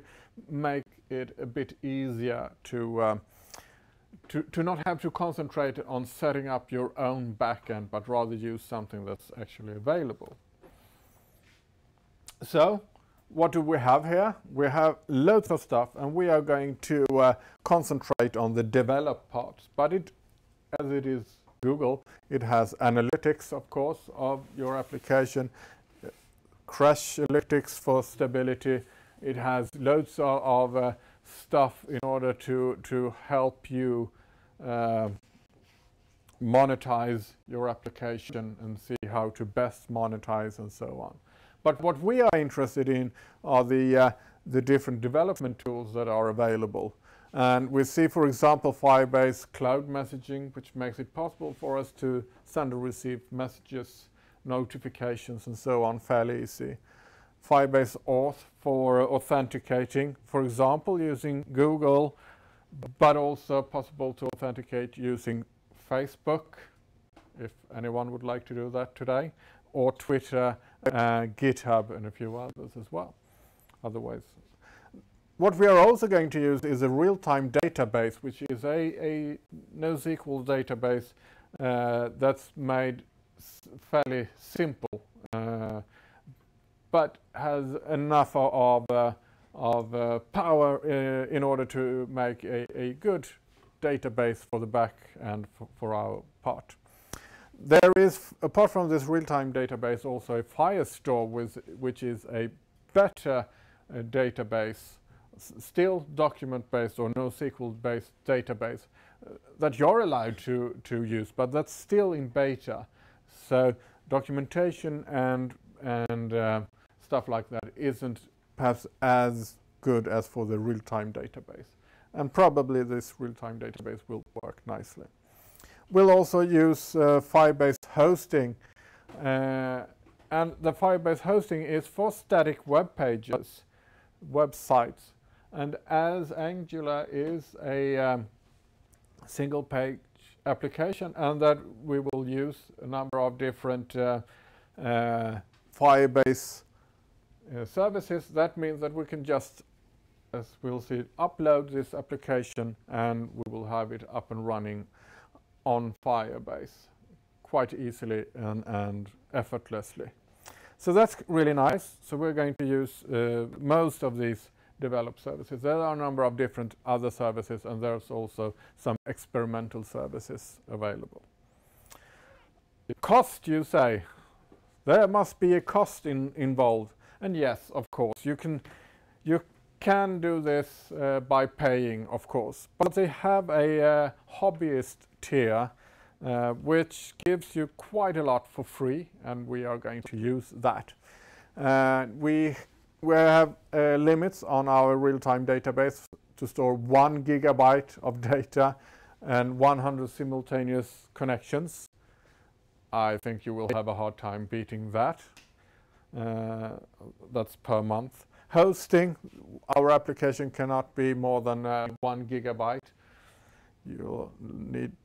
make it a bit easier to not have to concentrate on setting up your own backend, but rather use something that's actually available. So, what do we have here? We have loads of stuff, and we are going to concentrate on the develop parts. But as it is Google, it has analytics, of course, of your application, crash analytics for stability. It has loads of stuff in order to help you monetize your application and see how to best monetize and so on. But what we are interested in are the different development tools that are available. And we see, for example, Firebase Cloud Messaging, which makes it possible for us to send and receive messages, notifications, and so on fairly easy. Firebase Auth for authenticating, for example, using Google, but also possible to authenticate using Facebook, if anyone would like to do that today, or Twitter, GitHub, and a few others as well. Otherwise, what we are also going to use is a real-time database, which is a NoSQL database that's made fairly simple, but has enough of power in order to make a good database for the back and for our part. There is, apart from this real-time database, also a Firestore, which is a better database, still document-based or NoSQL-based database that you're allowed to use, but that's still in beta. So documentation and stuff like that isn't perhaps as good as for the real-time database. And probably this real-time database will work nicely. We'll also use Firebase hosting, and the Firebase hosting is for static web pages, websites, and as Angular is a single page application, and that we will use a number of different Firebase services, that means that we can just, as we'll see, upload this application and we will have it up and running on Firebase quite easily and effortlessly. So that's really nice. So we're going to use most of these developed services. There are a number of different other services, and there's also some experimental services available. The cost, you say? There must be a cost involved. And yes, of course, you can do this by paying, of course. But they have a hobbyist tier, which gives you quite a lot for free, and we are going to use that. We have limits on our real-time database to store 1 gigabyte of data and 100 simultaneous connections. I think you will have a hard time beating that. That's per month. Hosting, our application cannot be more than 1 gigabyte. You'll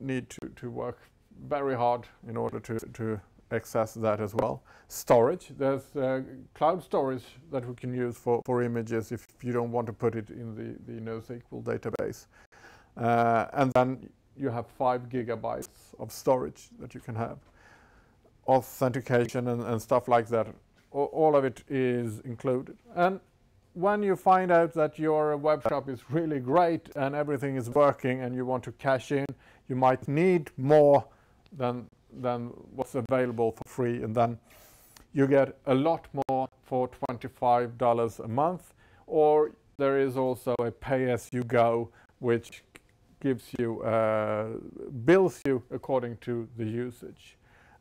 need to work very hard in order to access that as well. Storage, there's cloud storage that we can use for images if you don't want to put it in the NoSQL database. And then you have 5 gigabytes of storage that you can have. Authentication and stuff like that, all of it is included. And when you find out that your web shop is really great and everything is working and you want to cash in, you might need more than what's available for free, and then you get a lot more for $25 a month. Or there is also a pay-as-you-go, which gives you bills you according to the usage.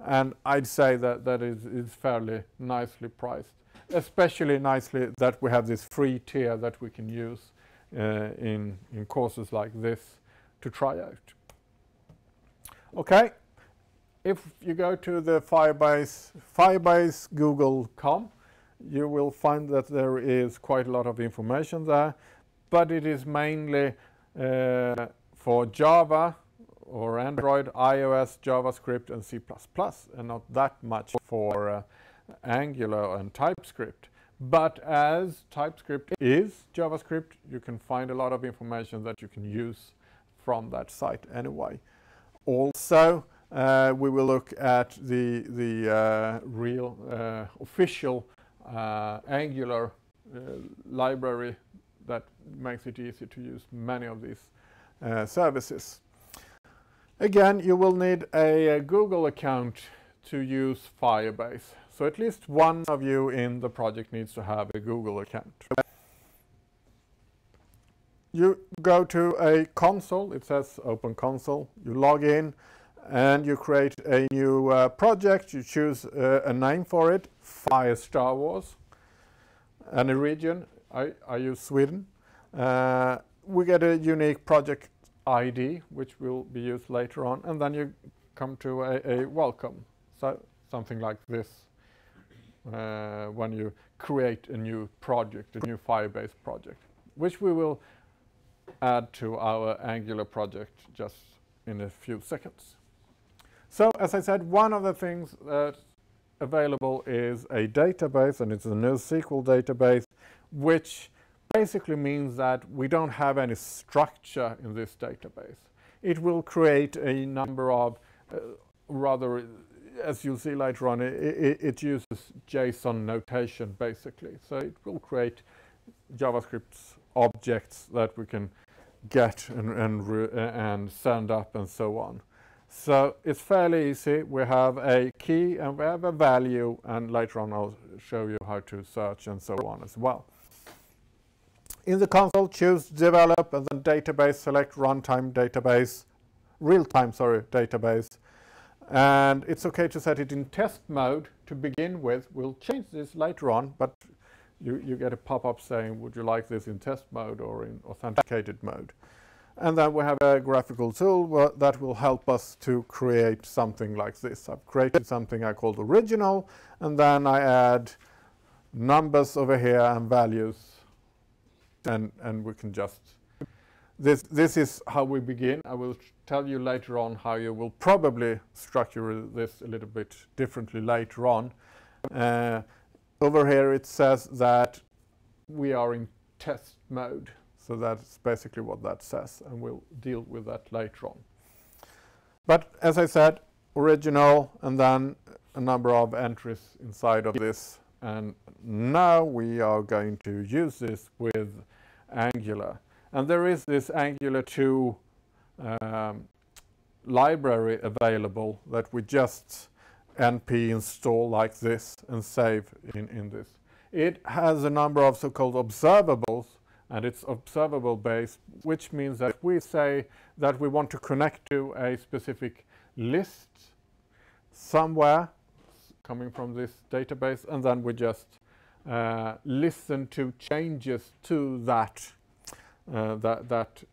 And I'd say that is fairly nicely priced. Especially nicely that we have this free tier that we can use in courses like this to try out. Okay, if you go to the Firebase Google.com, you will find that there is quite a lot of information there, but it is mainly for Java or Android, iOS, JavaScript and C++, and not that much for Angular and TypeScript. But as TypeScript is JavaScript, you can find a lot of information that you can use from that site anyway. Also, we will look at the real official Angular library that makes it easy to use many of these services. Again, you will need a Google account to use Firebase. So at least one of you in the project needs to have a Google account. You go to a console, it says Open Console, you log in and you create a new project, you choose a name for it, Fire Star Wars, and a region, I use Sweden. We get a unique project ID, which will be used later on, and then you come to a welcome, so something like this. When you create a new project, a new Firebase project, which we will add to our Angular project just in a few seconds. So, as I said, one of the things that's available is a database, and it's a NoSQL database, which basically means that we don't have any structure in this database. It will create a number of rather, as you'll see later on, it uses JSON notation basically. So it will create JavaScript objects that we can get and send up and so on. So it's fairly easy. We have a key and we have a value, and later on I'll show you how to search and so on as well. In the console, choose develop and then database, select runtime database, real-time, database. And it's okay to set it in test mode to begin with. We'll change this later on, but you get a pop-up saying, would you like this in test mode or in authenticated mode? And then we have a graphical tool that will help us to create something like this. I've created something I called original, and then I add numbers over here and values, and we can just... This is how we begin. I will tell you later on how you will probably structure this a little bit differently later on. Over here it says that we are in test mode. So that's basically what that says, and we'll deal with that later on. But as I said, original, and then a number of entries inside of this. And now we are going to use this with Angular. And there is this Angular 2 library available that we just np install like this and save in this. It has a number of so-called observables, and it's observable based, which means that we say that we want to connect to a specific list somewhere coming from this database, and then we just listen to changes to that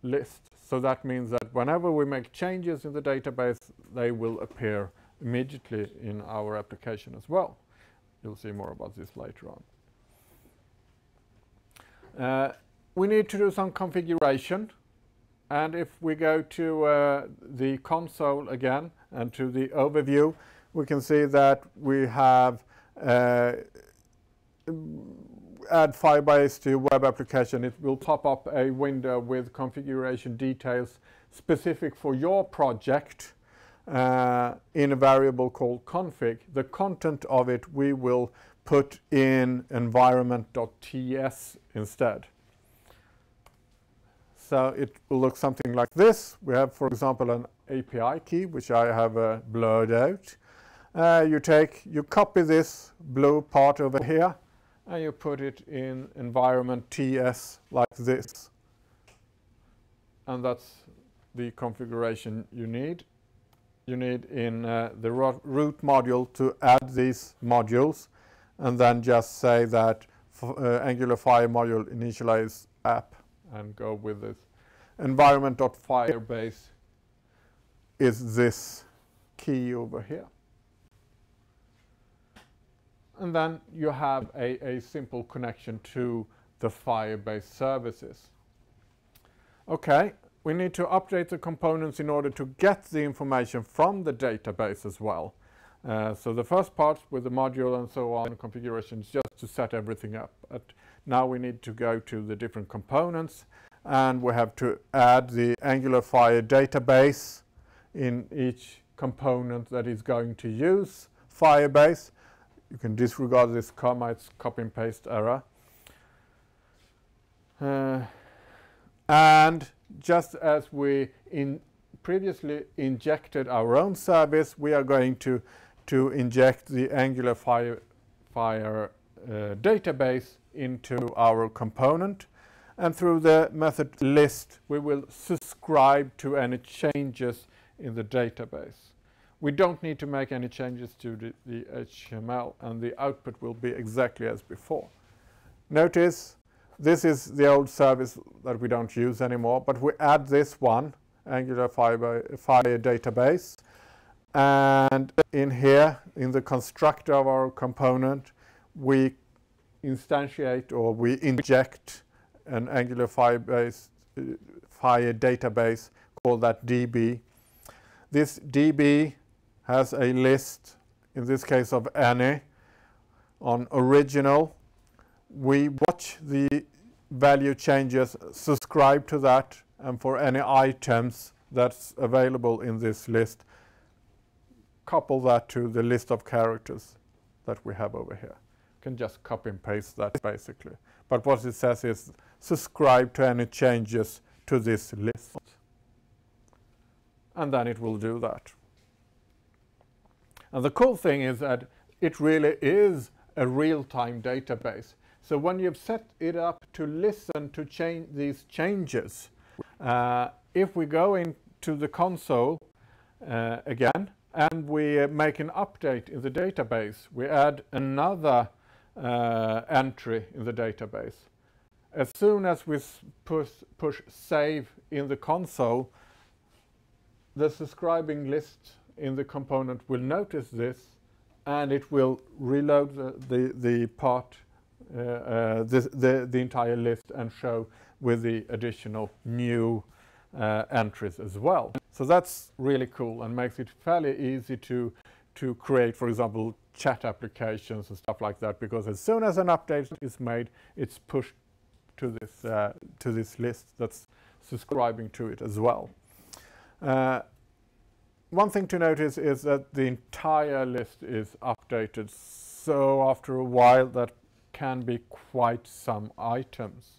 list. So that means that whenever we make changes in the database, they will appear immediately in our application as well. You'll see more about this later on. We need to do some configuration, and if we go to the console again and to the overview, we can see that we have add Firebase to web application. It will pop up a window with configuration details specific for your project in a variable called config. The content of it we will put in environment.ts instead. So it will look something like this. We have, for example, an API key, which I have blurred out. You copy this blue part over here, and you put it in environment TS like this. And that's the configuration you need. You need in the root module to add these modules, and then just say that Angular Fire module initialize app and go with this. Environment.firebase is this key over here. And then you have a simple connection to the Firebase services. Okay, we need to update the components in order to get the information from the database as well. So the first part with the module and so on, configuration, is just to set everything up. But now we need to go to the different components, and we have to add the Angular Fire database in each component that is going to use Firebase. You can disregard this comma, it's copy and paste error. And just as we previously injected our own service, we are going to inject the Angular Fire database into our component. And through the method list, we will subscribe to any changes in the database. We don't need to make any changes to the HTML, and the output will be exactly as before. Notice this is the old service that we don't use anymore, but we add this one, Angular Fire database, and in here, in the constructor of our component, we instantiate or we inject an Angular Fire database called that DB. This DB has a list, in this case of any, on original. We watch the value changes, subscribe to that, and for any items that's available in this list, couple that to the list of characters that we have over here. You can just copy and paste that basically. But what it says is subscribe to any changes to this list. And then it will do that. And the cool thing is that it really is a real-time database. So when you've set it up to listen to these changes, if we go into the console again, and we make an update in the database, we add another entry in the database. As soon as we push save in the console, the subscribing list in the component will notice this, and it will reload the part, the entire list, and show with the additional new entries as well. So that's really cool and makes it fairly easy to create, for example, chat applications and stuff like that, because as soon as an update is made, it's pushed to this list that's subscribing to it as well. One thing to notice is that the entire list is updated, so after a while that can be quite some items.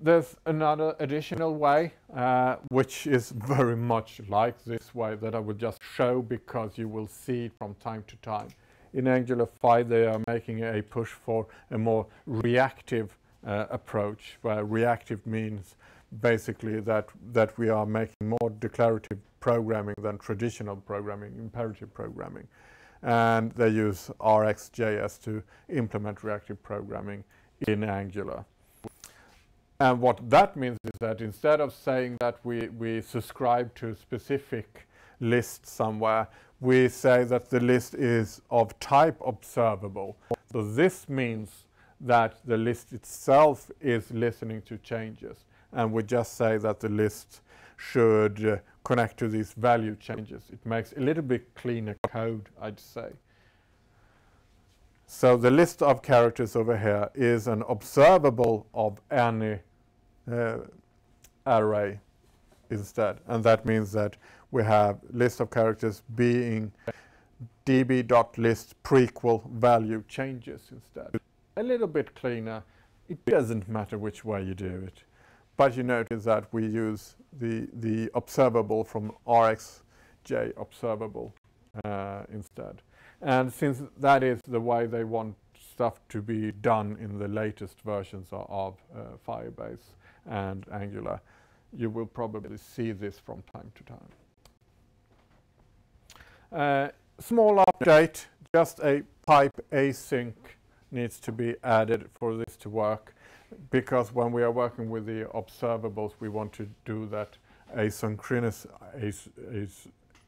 There's another additional way, which is very much like this way, that I will just show because you will see it from time to time. In Angular 5, they are making a push for a more reactive approach, where reactive means basically that we are making more declarative programming than traditional programming, imperative programming. And they use RxJS to implement reactive programming in Angular. And what that means is that instead of saying that we subscribe to specific list somewhere, we say that the list is of type observable. So this means that the list itself is listening to changes. And we just say that the list should connect to these value changes. It makes a little bit cleaner code, I'd say. So the list of characters over here is an observable of any array instead. And that means that we have list of characters being db.list prequel value changes instead. A little bit cleaner. It doesn't matter which way you do it. But you notice that we use the observable from RxJ observable instead. And since that is the way they want stuff to be done in the latest versions of Firebase and Angular, you will probably see this from time to time. Small update, just a pipe async needs to be added for this to work, because when we are working with the observables, we want to do that asynchronous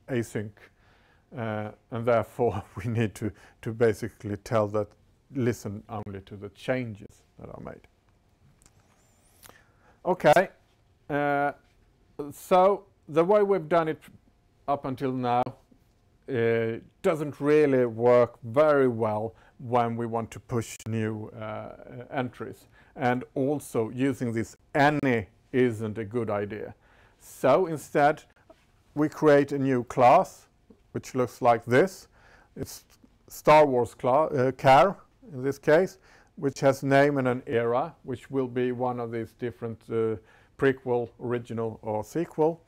async, and therefore we need to basically tell that listen only to the changes that are made. Okay, so the way we've done it up until now doesn't really work very well when we want to push new entries. And also using this any isn't a good idea. So instead we create a new class which looks like this. It's Star Wars char in this case, which has name and an era, which will be one of these different prequel, original or sequel.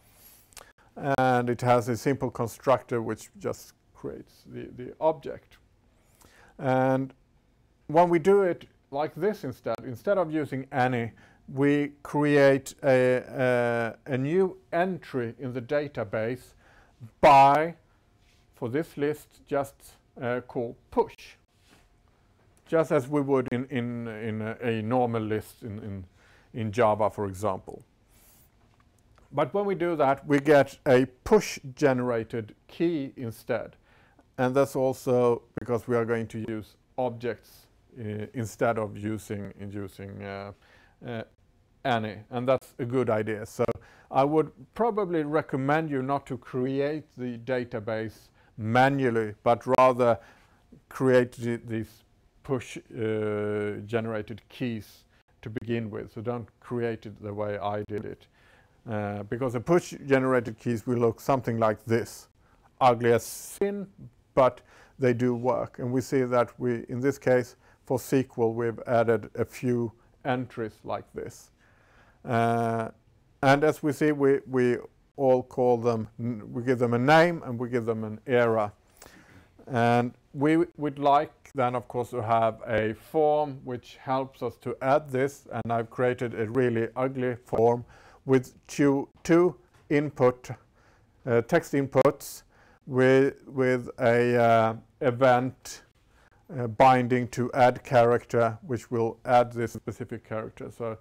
And it has a simple constructor which just creates the object. And when we do it like this instead of using any, we create a new entry in the database by, for this list, just call push. Just as we would in a normal list in Java, for example. But when we do that, we get a push-generated key instead. And that's also because we are going to use objects instead of using any. And that's a good idea. So I would probably recommend you not to create the database manually, but rather create these push-generated keys to begin with. So don't create it the way I did it. Because the push-generated keys will look something like this. Ugly as sin, but they do work. And we see that in this case, for SQL, we've added a few entries like this. And as we see, we all call them, we give them a name and we give them an era. And we would like then, of course, to have a form which helps us to add this. And I've created a really ugly form with two input text inputs with a event binding to add character, which will add this specific character. So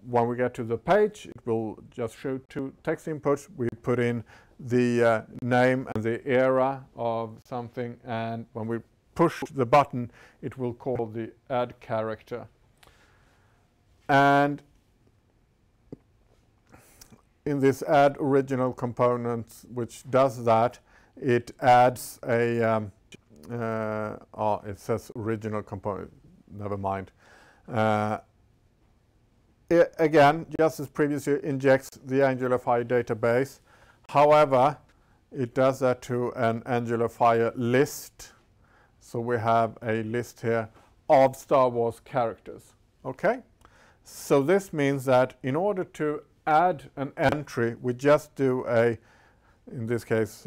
when we get to the page, it will just show two text inputs. We put in the name and the era of something, and when we push the button, it will call the add character. And in this add original component, which does that, it adds a, it says original component, never mind. It, again, just as previously, injects the AngularFire database. However, it does that to an AngularFire list. So we have a list here of Star Wars characters. Okay? So this means that in order to add an entry, we just do in this case,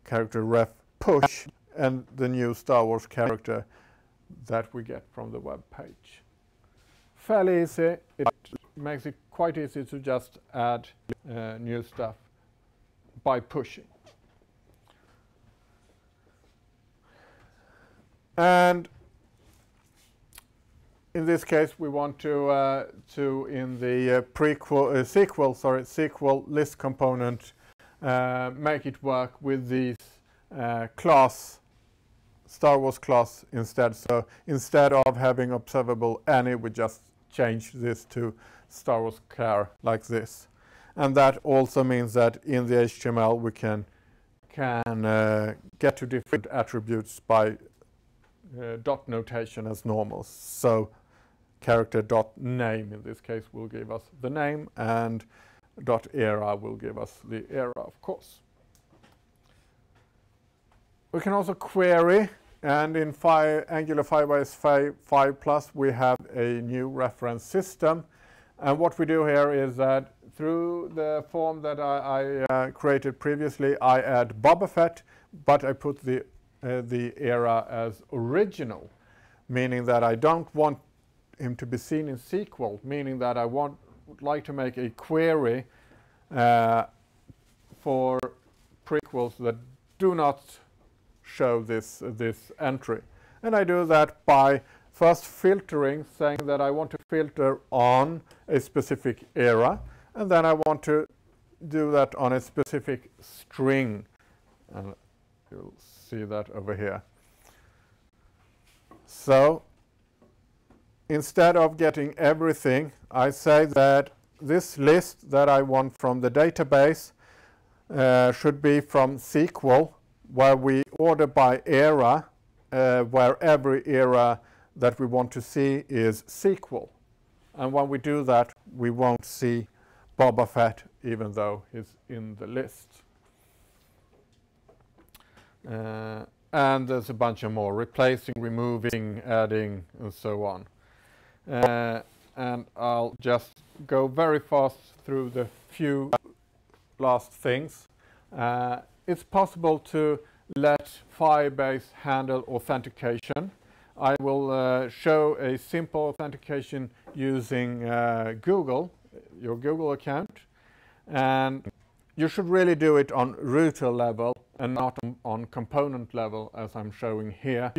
character ref push and the new Star Wars character that we get from the web page. Fairly easy. It makes it quite easy to just add new stuff by pushing. And in this case, we want to in the SQL list component make it work with these class, Star Wars class instead. So instead of having observable any, we just change this to Star Wars char like this. And that also means that in the HTML we can get to different attributes by dot notation as normal. So character dot name in this case will give us the name, and dot era will give us the era, of course. We can also query, and in Angular 5.5+ we have a new reference system. And what we do here is that through the form that I created previously, I add Boba Fett, but I put the era as original, meaning that I don't want him to be seen in sequel, meaning that I would like to make a query for prequels that do not show this entry. And I do that by first filtering, saying that I want to filter on a specific era, and then I want to do that on a specific string. And you'll see that over here. So instead of getting everything, I say that this list that I want from the database should be from SQL, where we order by era, where every era that we want to see is SQL. And when we do that, we won't see Boba Fett, even though he's in the list. And there's a bunch of more: replacing, removing, adding, and so on. And I'll just go very fast through the few last things. It's possible to let Firebase handle authentication. I will show a simple authentication using Google, your Google account. And you should really do it on router level and not on component level, as I'm showing here.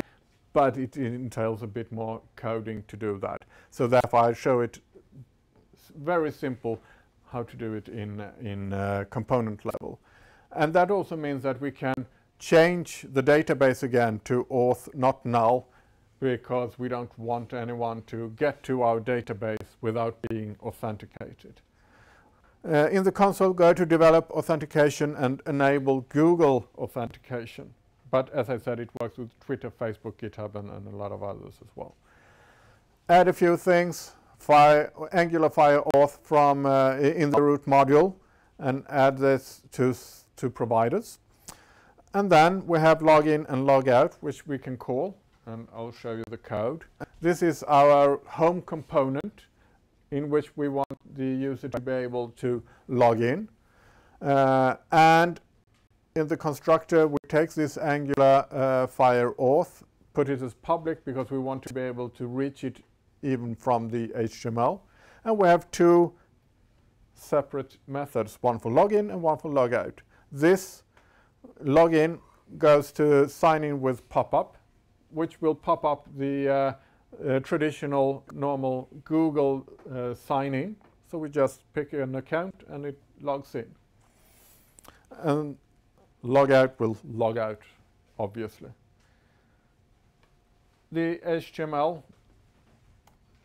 But it entails a bit more coding to do that. So therefore I show it very simple how to do it in component level. And that also means that we can change the database again to auth not null, because we don't want anyone to get to our database without being authenticated. In the console, go to develop authentication and enable Google authentication. But as I said, it works with Twitter, Facebook, GitHub, and a lot of others as well. Add a few things. Angular Fire Auth from in the root module, and add this to providers. And then we have login and logout, which we can call, and I'll show you the code. This is our home component, in which we want the user to be able to log in. And in the constructor, we take this Angular Fire Auth, put it as public because we want to be able to reach it even from the HTML. And we have two separate methods, one for login and one for logout. This login goes to sign in with pop-up, which will pop up the traditional normal Google sign-in. So we just pick an account and it logs in. And logout will log out, obviously. The HTML,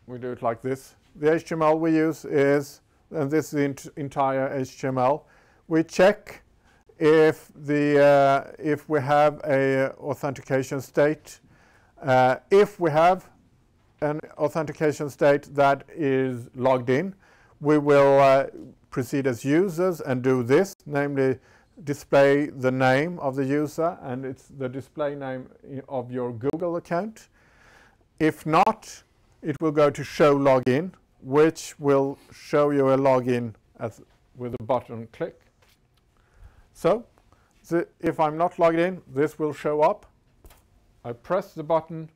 we do it like this. The HTML we use is, and this is the entire HTML, we check if we have a authentication state. If we have an authentication state that is logged in, we will proceed as users and do this, namely display the name of the user, and it's the display name of your Google account. If not, it will go to show login, which will show you a login with a button click. So if I'm not logged in, this will show up. I press the button,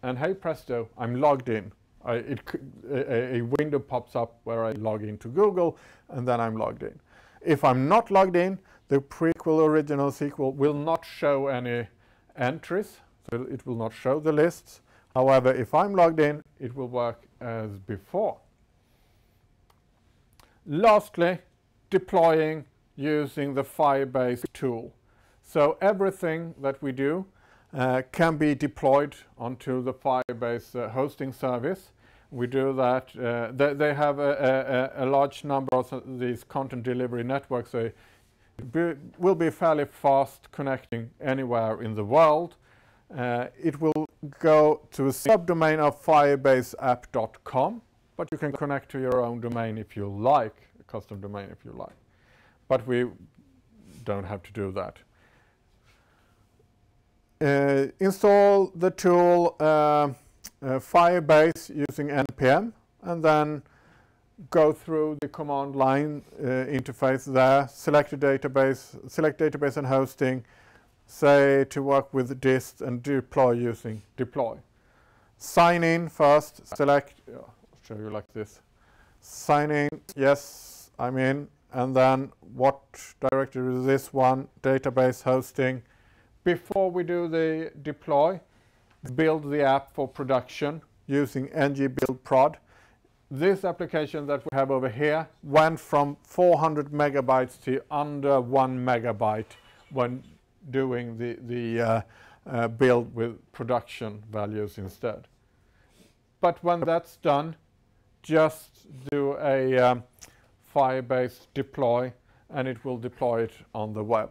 and hey presto, I'm logged in. A window pops up where I log into Google, and then I'm logged in. If I'm not logged in, the prequel original sequel will not show any entries, so it will not show the lists. However, if I'm logged in, it will work as before. Lastly, deploying using the Firebase tool. So everything that we do can be deployed onto the Firebase hosting service. We do that. They have a large number of these content delivery networks, so it will be fairly fast connecting anywhere in the world. It will go to a subdomain of firebaseapp.com, but you can connect to your own domain if you like, a custom domain if you like. But we don't have to do that. Install the tool Firebase using npm, and then go through the command line interface there, select database and hosting, say to work with dist, and deploy using deploy. Sign in first, select, I'll show you like this. Sign in, yes, I'm in, and then what directory is this one? Database hosting. Before we do the deploy, build the app for production using ng-build-prod. This application that we have over here went from 400 megabytes to under 1 megabyte when doing the build with production values instead. But when that's done, just do a Firebase deploy, and it will deploy it on the web.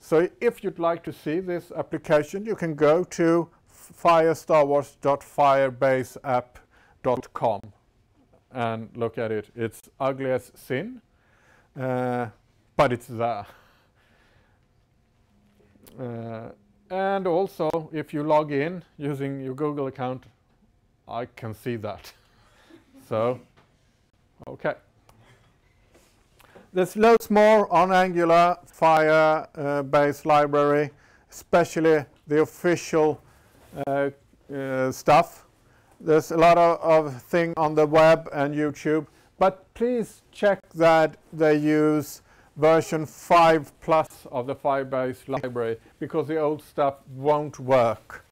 So if you'd like to see this application, you can go to firestarwars.firebaseapp.com and look at it. It's ugly as sin, but it's there. And also, if you log in using your Google account, I can see that. So, okay. There's loads more on Angular Firebase library, especially the official stuff. There's a lot of thing on the web and YouTube, but please check that they use version 5+ of the Firebase library, because the old stuff won't work.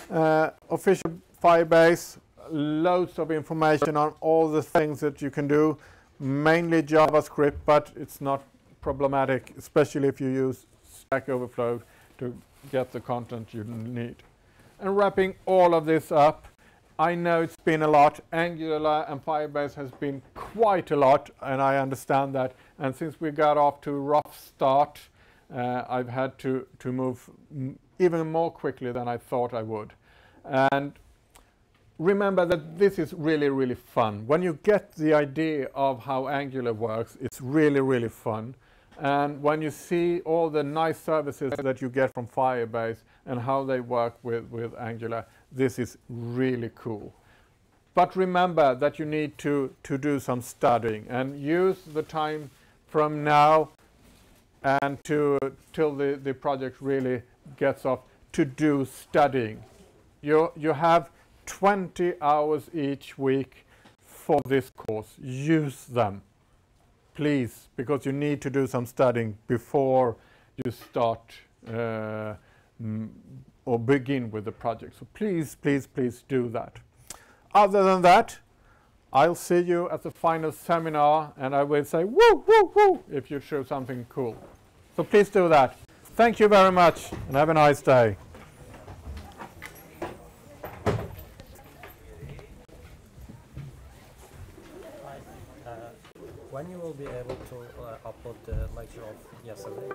Official Firebase, loads of information on all the things that you can do, mainly JavaScript, but it's not problematic, especially if you use Stack Overflow to get the content you need. And wrapping all of this up, I know it's been a lot. Angular and Firebase has been quite a lot, and I understand that. And since we got off to a rough start, I've had to move even more quickly than I thought I would. And remember that this is really, really fun. When you get the idea of how Angular works, it's really, really fun. And when you see all the nice services that you get from Firebase and how they work with Angular, this is really cool. But remember that you need to do some studying, and use the time from now and till the project really gets off to do studying. You have 20 hours each week for this course. Use them, please, because you need to do some studying before you start or begin with the project. So please, please, please do that. Other than that, I'll see you at the final seminar, and I will say woo, woo, woo if you show something cool. So please do that. Thank you very much, and have a nice day. When you will be able to upload the lecture of yesterday?